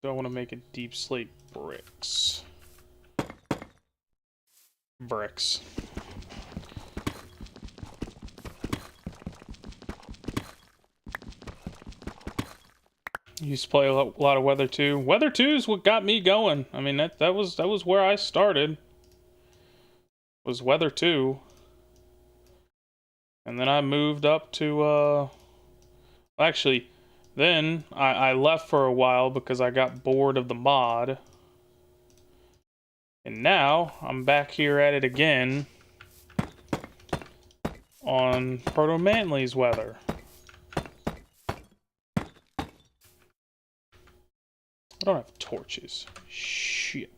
Do I want to make a deep slate bricks? Bricks. Used to play a lot of Weather 2. Weather 2 is what got me going. I mean, that was where I started. Was Weather 2. And then I moved up to, actually, then I left for a while because I got bored of the mod. And now, I'm back here at it again on Proto Manly's Weather. I don't have torches. Shit.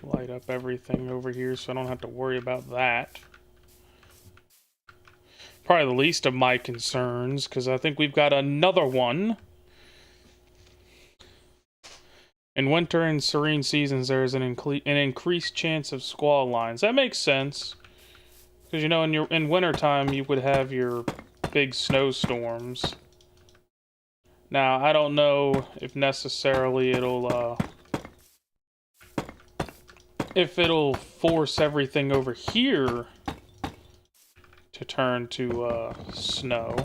Light up everything over here so I don't have to worry about that. Probably the least of my concerns, because I think we've got another one. In winter and serene seasons, there is an increased chance of squall lines. That makes sense. Because, you know, in wintertime, you would have your big snowstorms. Now, I don't know if necessarily if it'll force everything over here to turn to, snow.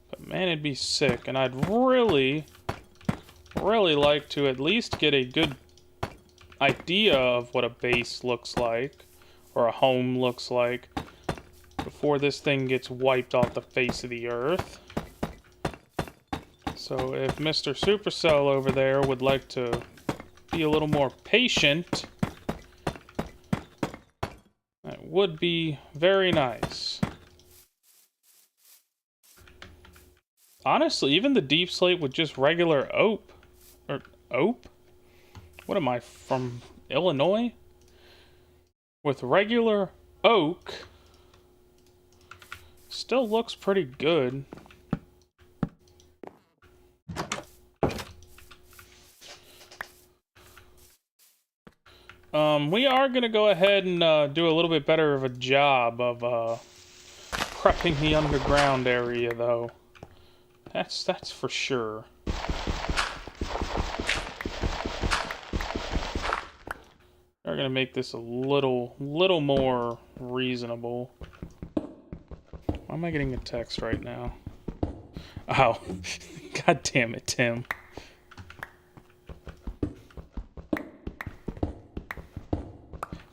But man, it'd be sick, and I'd really like to at least get a good idea of what a base looks like, or a home looks like, before this thing gets wiped off the face of the earth. So if Mr. Supercell over there would like to be a little more patient, that would be very nice. Honestly, even the deep slate with just regular oak, or oak? What am I, from Illinois? With regular oak, still looks pretty good. We are gonna go ahead and do a little bit better of a job of prepping the underground area, though. That's for sure. We're gonna make this a little more reasonable. Why am I getting a text right now? Oh, god damn it, Tim.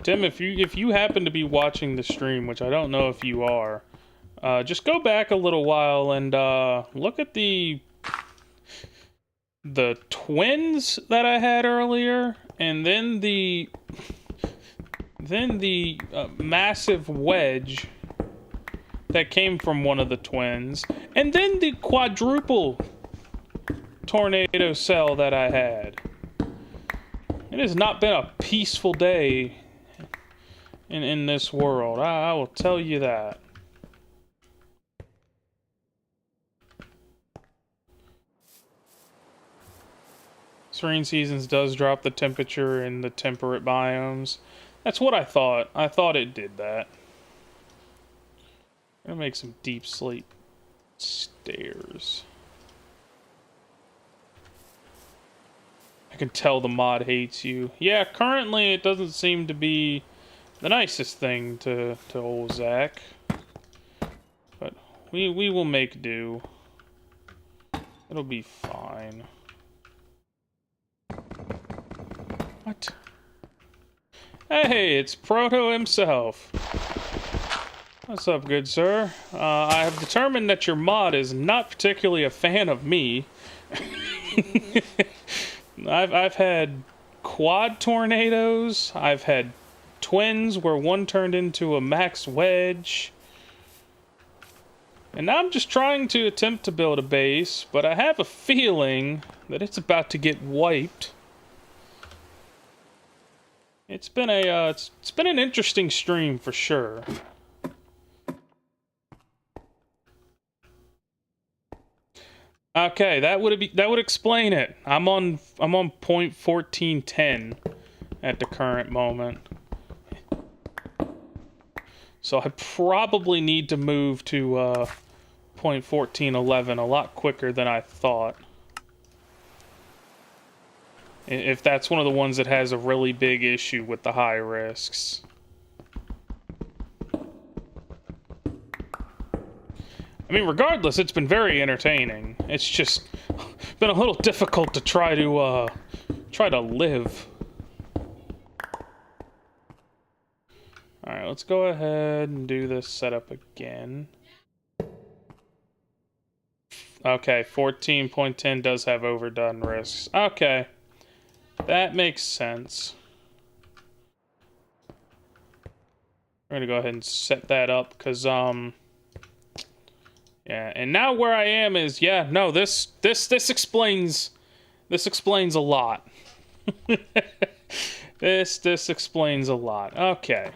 Tim, if you happen to be watching the stream, which I don't know if you are, just go back a little while and look at the twins that I had earlier, and then the massive wedge that came from one of the twins, and then the quadruple tornado cell that I had. It has not been a peaceful day in this world. I will tell you that. Serene Seasons does drop the temperature in the temperate biomes. That's what I thought. I thought it did that. I'm gonna make some deep slate stairs. I can tell the mod hates you. Yeah, currently it doesn't seem to be the nicest thing to old Zach. But we will make do. It'll be fine. What? Hey, it's Proto himself. What's up, good sir? I have determined that your mod is not particularly a fan of me. I've had quad tornadoes. I've had twins where one turned into a max wedge. And now I'm just trying to attempt to build a base, but I have a feeling that it's about to get wiped. It's been it's been an interesting stream for sure. Okay, that would explain it. I'm on point 1410 at the current moment. So I probably need to move to point 1411 a lot quicker than I thought. If that's one of the ones that has a really big issue with the high risks. I mean, regardless, it's been very entertaining. It's just been a little difficult to try to live. Alright, let's go ahead and do this setup again. Okay, 14.10 does have overdone risks. Okay. That makes sense. We're gonna go ahead and set that up, because, yeah, and now where I am is, yeah, no, this explains a lot. This explains a lot. Okay.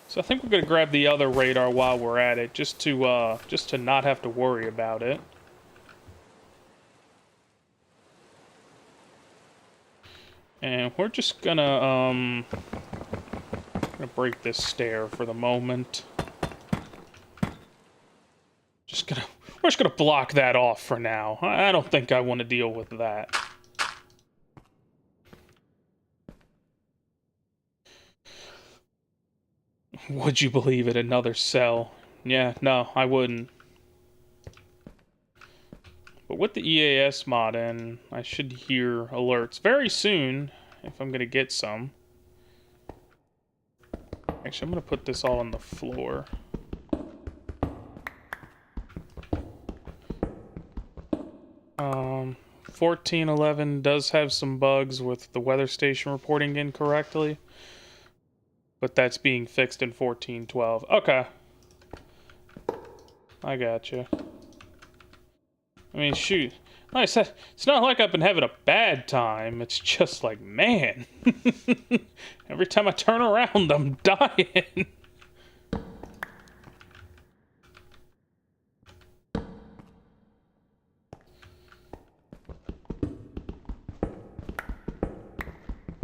So I think we're gonna grab the other radar while we're at it, just to not have to worry about it. And we're just gonna break this stair for the moment. We're just gonna block that off for now. I don't think I want to deal with that. Would you believe it? Another cell. Yeah, no, I wouldn't. But with the EAS mod in, I should hear alerts very soon, if I'm gonna get some. Actually, I'm gonna put this all on the floor. Um, 14.11 does have some bugs with the weather station reporting incorrectly. But that's being fixed in 14.12. Okay. I gotcha. I mean, shoot. Like I said, it's not like I've been having a bad time. It's just like, man. Every time I turn around, I'm dying.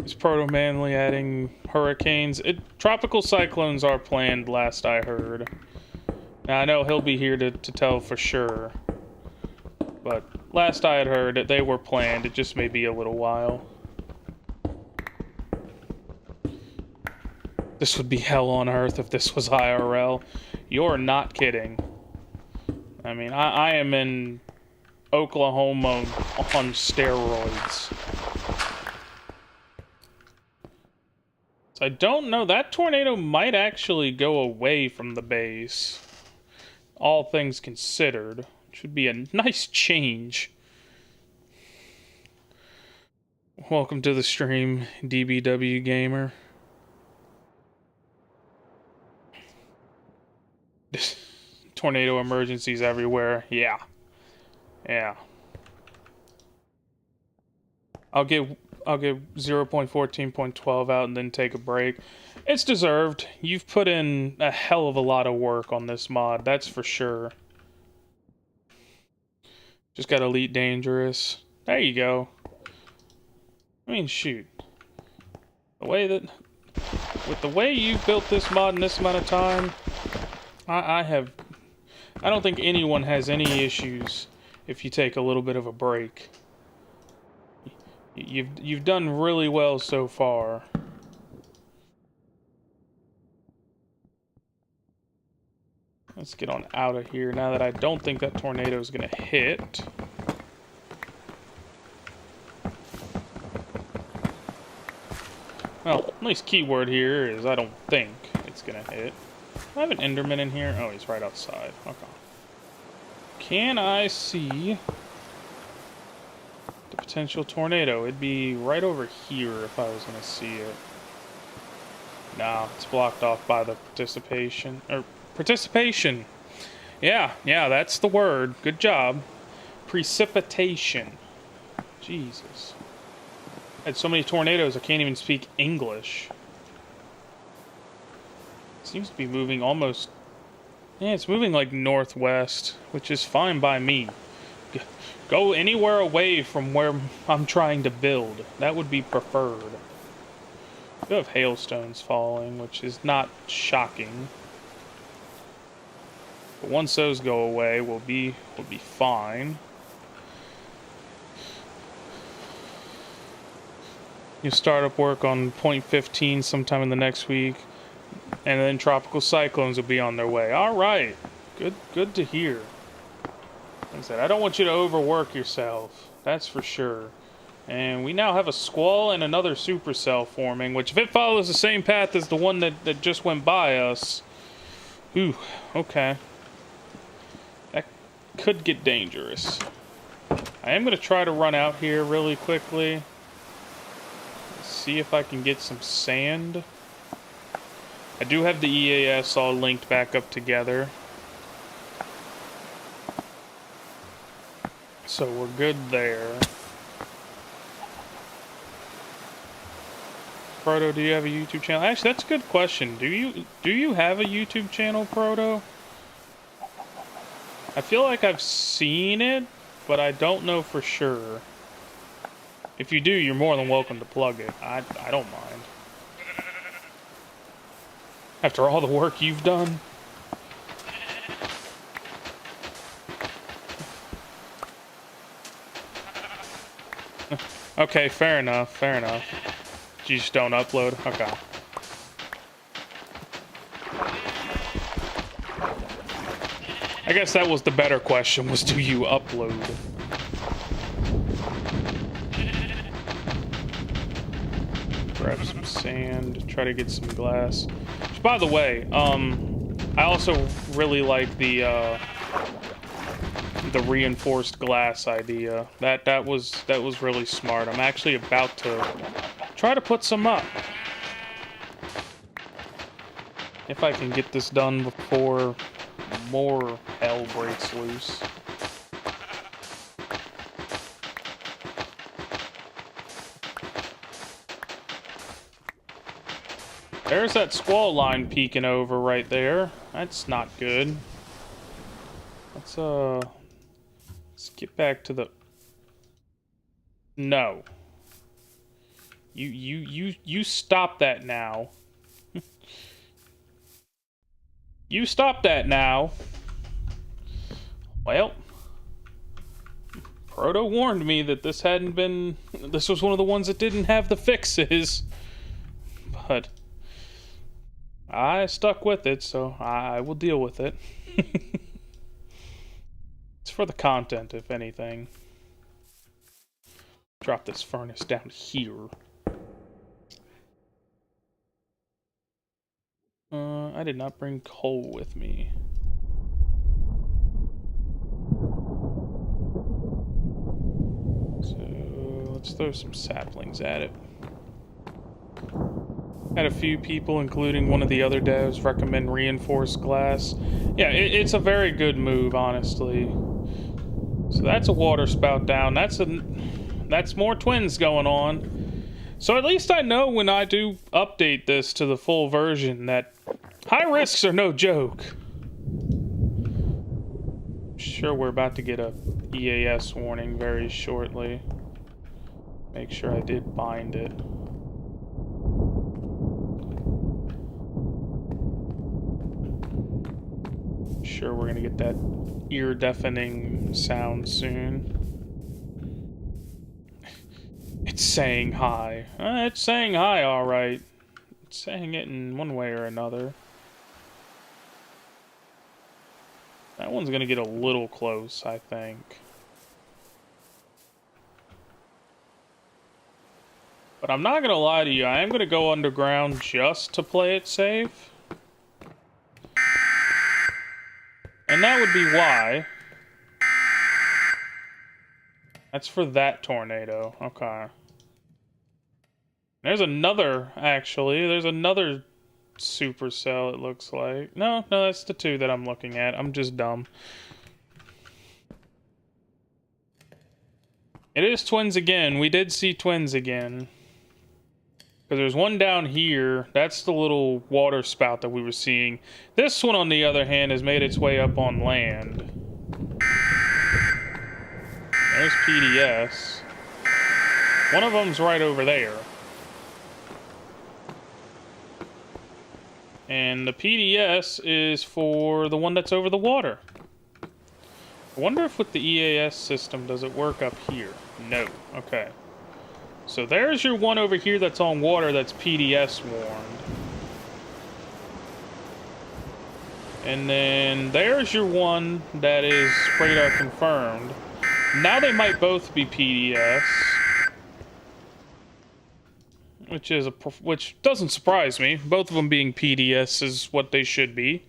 Is Proto-Manly adding hurricanes? Tropical cyclones are planned, last I heard. Now, I know he'll be here to tell for sure. But last I had heard, they were planned. It just may be a little while. This would be hell on earth if this was IRL. You're not kidding. I mean, I am in Oklahoma on steroids. So I don't know. That tornado might actually go away from the base. All things considered. Should be a nice change. Welcome to the stream, DBW Gamer. Tornado emergencies everywhere. Yeah. Yeah. I'll get 0.14.12 out and then take a break. It's deserved. You've put in a hell of a lot of work on this mod, that's for sure. Just got Elite Dangerous. There you go. I mean, shoot. With the way you've built this mod in this amount of time, I don't think anyone has any issues if you take a little bit of a break. You've done really well so far. Let's get on out of here now that I don't think that tornado is going to hit. Well, nice keyword here is I don't think it's going to hit. I have an Enderman in here. Oh, he's right outside. Okay. Can I see the potential tornado? It'd be right over here if I was going to see it. Nah, it's blocked off by the participation. Participation. Yeah, that's the word. Good job. Precipitation. Jesus. Had so many tornadoes I can't even speak English. Seems to be moving almost... Yeah, it's moving like northwest, which is fine by me. Go anywhere away from where I'm trying to build. That would be preferred. We have hailstones falling, which is not shocking. But once those go away, we'll be fine. You start up work on 0.15 sometime in the next week, and then tropical cyclones will be on their way. All right, good to hear. Like I said, I don't want you to overwork yourself. That's for sure. And we now have a squall and another supercell forming, which if it follows the same path as the one that just went by us, ooh, okay. That could get dangerous. I am going to try to run out here really quickly. See if I can get some sand. I do have the EAS all linked back up together. So we're good there. Proto, do you have a YouTube channel? Actually, that's a good question. Do you have a YouTube channel, Proto? I feel like I've seen it, but I don't know for sure. If you do, you're more than welcome to plug it. I don't mind. After all the work you've done. Okay, fair enough, fair enough. You just don't upload? Okay. I guess that was the better question, was do you upload? Grab some sand, try to get some glass. Which, by the way, I also really like the reinforced glass idea. That was really smart. I'm actually about to try to put some up. If I can get this done before more hell breaks loose. There's that squall line peeking over right there. That's not good. Let's get back to the... No. You stop that now. You stop that now. Well, Proto warned me that this hadn't been... This was one of the ones that didn't have the fixes. But I stuck with it, so I will deal with it. It's for the content, if anything. Drop this furnace down here. I did not bring coal with me. So let's throw some saplings at it. Had a few people, including one of the other devs, recommend reinforced glass. Yeah, it's a very good move, honestly. So that's a water spout down. That's more twins going on. So at least I know when I do update this to the full version that high risks are no joke. Sure, we're about to get a EAS warning very shortly. Make sure I did bind it. Sure, we're gonna get that ear-deafening sound soon. It's saying hi. It's saying hi, alright. It's saying it in one way or another. That one's gonna get a little close, I think. But I'm not gonna lie to you, I am gonna go underground just to play it safe. And that would be why. That's for that tornado. Okay. There's another, actually. There's another supercell, it looks like. No, that's the two that I'm looking at. I'm just dumb. It is twins again. We did see twins again. Because there's one down here. That's the little water spout that we were seeing. This one, on the other hand, has made its way up on land. There's PDS. One of them's right over there. And the PDS is for the one that's over the water. I wonder if with the EAS system, does it work up here? No. Okay. So there's your one over here that's on water that's PDS warned. And then there's your one that is radar confirmed. Now they might both be PDS. Which doesn't surprise me. Both of them being PDS is what they should be.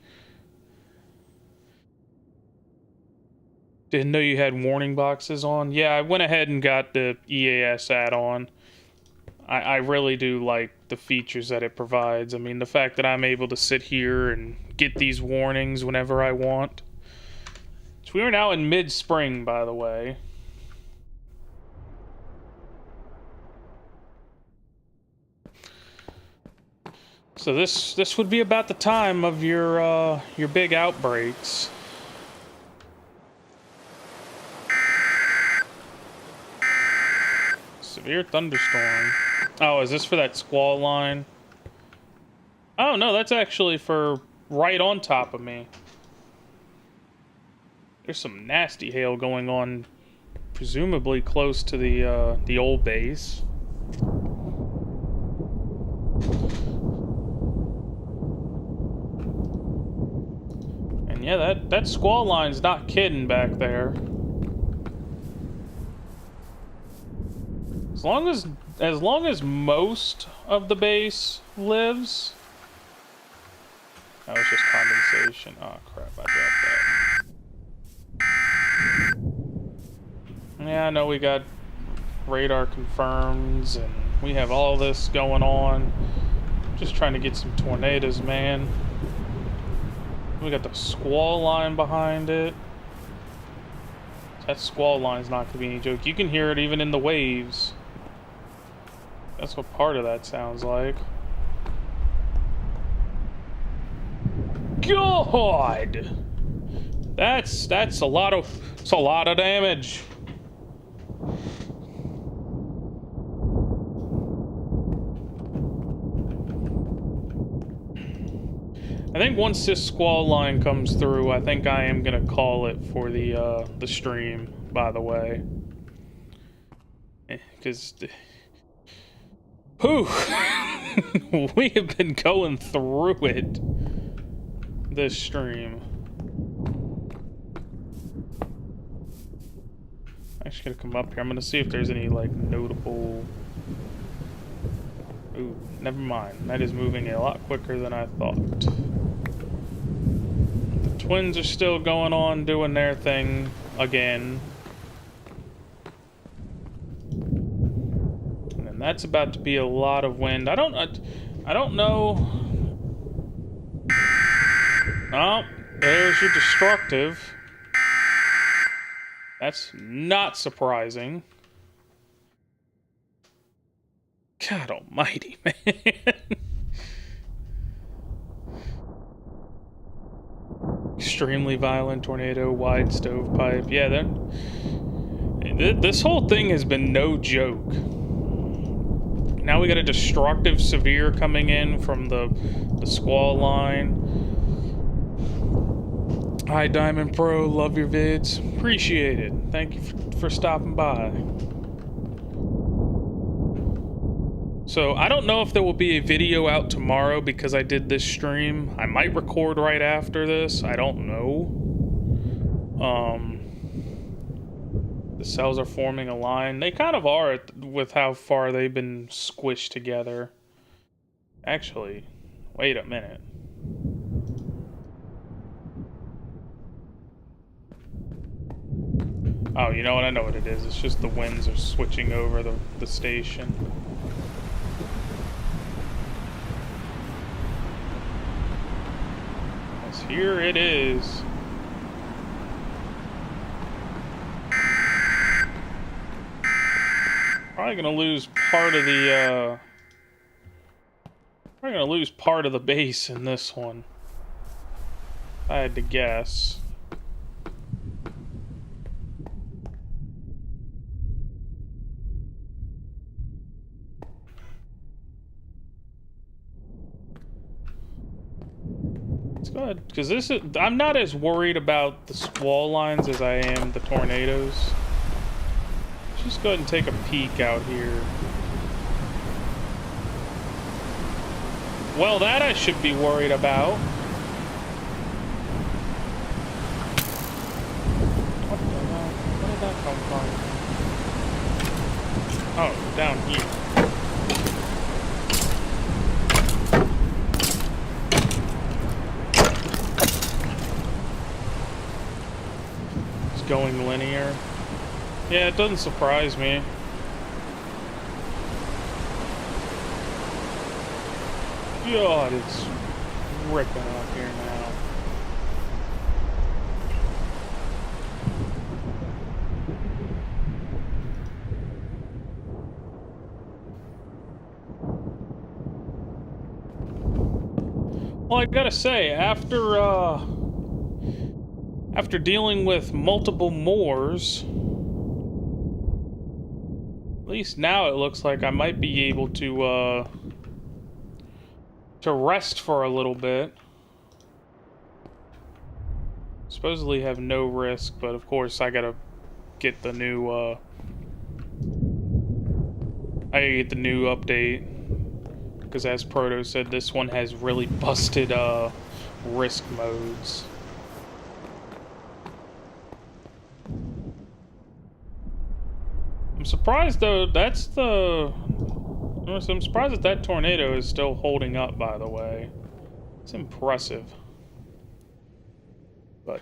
Didn't know you had warning boxes on. Yeah, I went ahead and got the EAS add-on. I really do like the features that it provides. I mean, the fact that I'm able to sit here and get these warnings whenever I want. So we are now in mid-spring, by the way. So this would be about the time of your big outbreaks. Severe thunderstorm. Oh, is this for that squall line? Oh no, that's actually for right on top of me. There's some nasty hail going on presumably close to the old base. And yeah, that squall line's not kidding back there. As long as most of the base lives. That was just condensation. Oh crap, I dropped that. Yeah, I know we got radar confirms and we have all this going on. Just trying to get some tornadoes, man. We got the squall line behind it. That squall line's not gonna be any joke. You can hear it even in the waves. That's what part of that sounds like. God! That's a lot of damage. I think once this squall line comes through, I think I am gonna call it for the stream, by the way. Because whew, we have been going through it this stream. I'm actually gonna come up here. I'm gonna see if there's any like notable. Ooh, never mind. That is moving a lot quicker than I thought. The twins are still going on doing their thing again. That's about to be a lot of wind. I don't know. Oh, there's your destructive. That's not surprising. God almighty, man. Extremely violent tornado, wide stovepipe. Yeah, this whole thing has been no joke. Now we got a destructive severe coming in from the squall line. Hi Diamond Pro, love your vids. Appreciate it. Thank you for stopping by. So I don't know if there will be a video out tomorrow because I did this stream. I might record right after this. I don't know. The cells are forming a line. They kind of are with how far they've been squished together. Actually, wait a minute. Oh, you know what? I know what it is. It's just the winds are switching over the station. Yes, here it is. Probably gonna lose part of the probably gonna lose part of the base in this one. If I had to guess. It's good, because I'm not as worried about the squall lines as I am the tornadoes. Just go ahead and take a peek out here. Well, that I should be worried about. What the hell? Where did that come from? Oh, down here. It's going linear. Yeah, it doesn't surprise me. God, it's ripping up here now. Well, I gotta say, after dealing with multiple Moors, at least now it looks like I might be able to rest for a little bit. Supposedly have no risk, but of course I gotta get the new, I gotta get the new update. Because as Proto said, this one has really busted, risk modes. I'm surprised, though, that's the... I'm surprised that tornado is still holding up, by the way. It's impressive. But...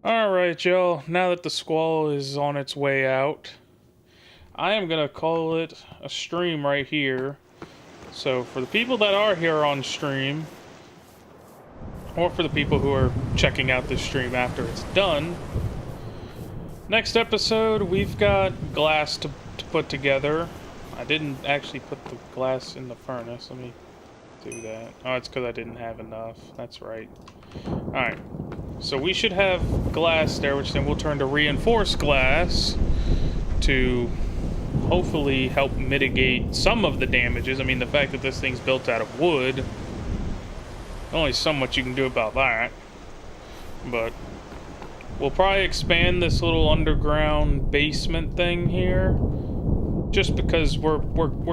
Alright, y'all. Now that the squall is on its way out, I am gonna call it a stream right here. So, for the people that are here on stream, or for the people who are checking out this stream after it's done, next episode, we've got glass to put together. I didn't actually put the glass in the furnace. Let me do that. Oh, it's because I didn't have enough. That's right. Alright. So we should have glass there, which then we'll turn to reinforced glass to hopefully help mitigate some of the damages. I mean, the fact that this thing's built out of wood, only so much you can do about that. But we'll probably expand this little underground basement thing here, just because we're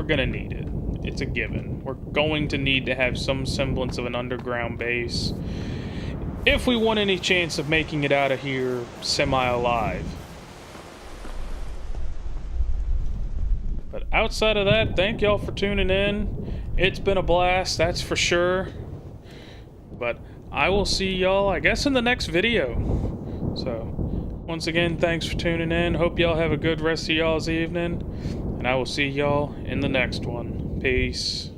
gonna need it. It's a given. We're going to need to have some semblance of an underground base if we want any chance of making it out of here semi-alive. But outside of that, thank y'all for tuning in. It's been a blast, that's for sure. But I will see y'all, I guess, in the next video. So, once again, thanks for tuning in. Hope y'all have a good rest of y'all's evening. And I will see y'all in the next one. Peace.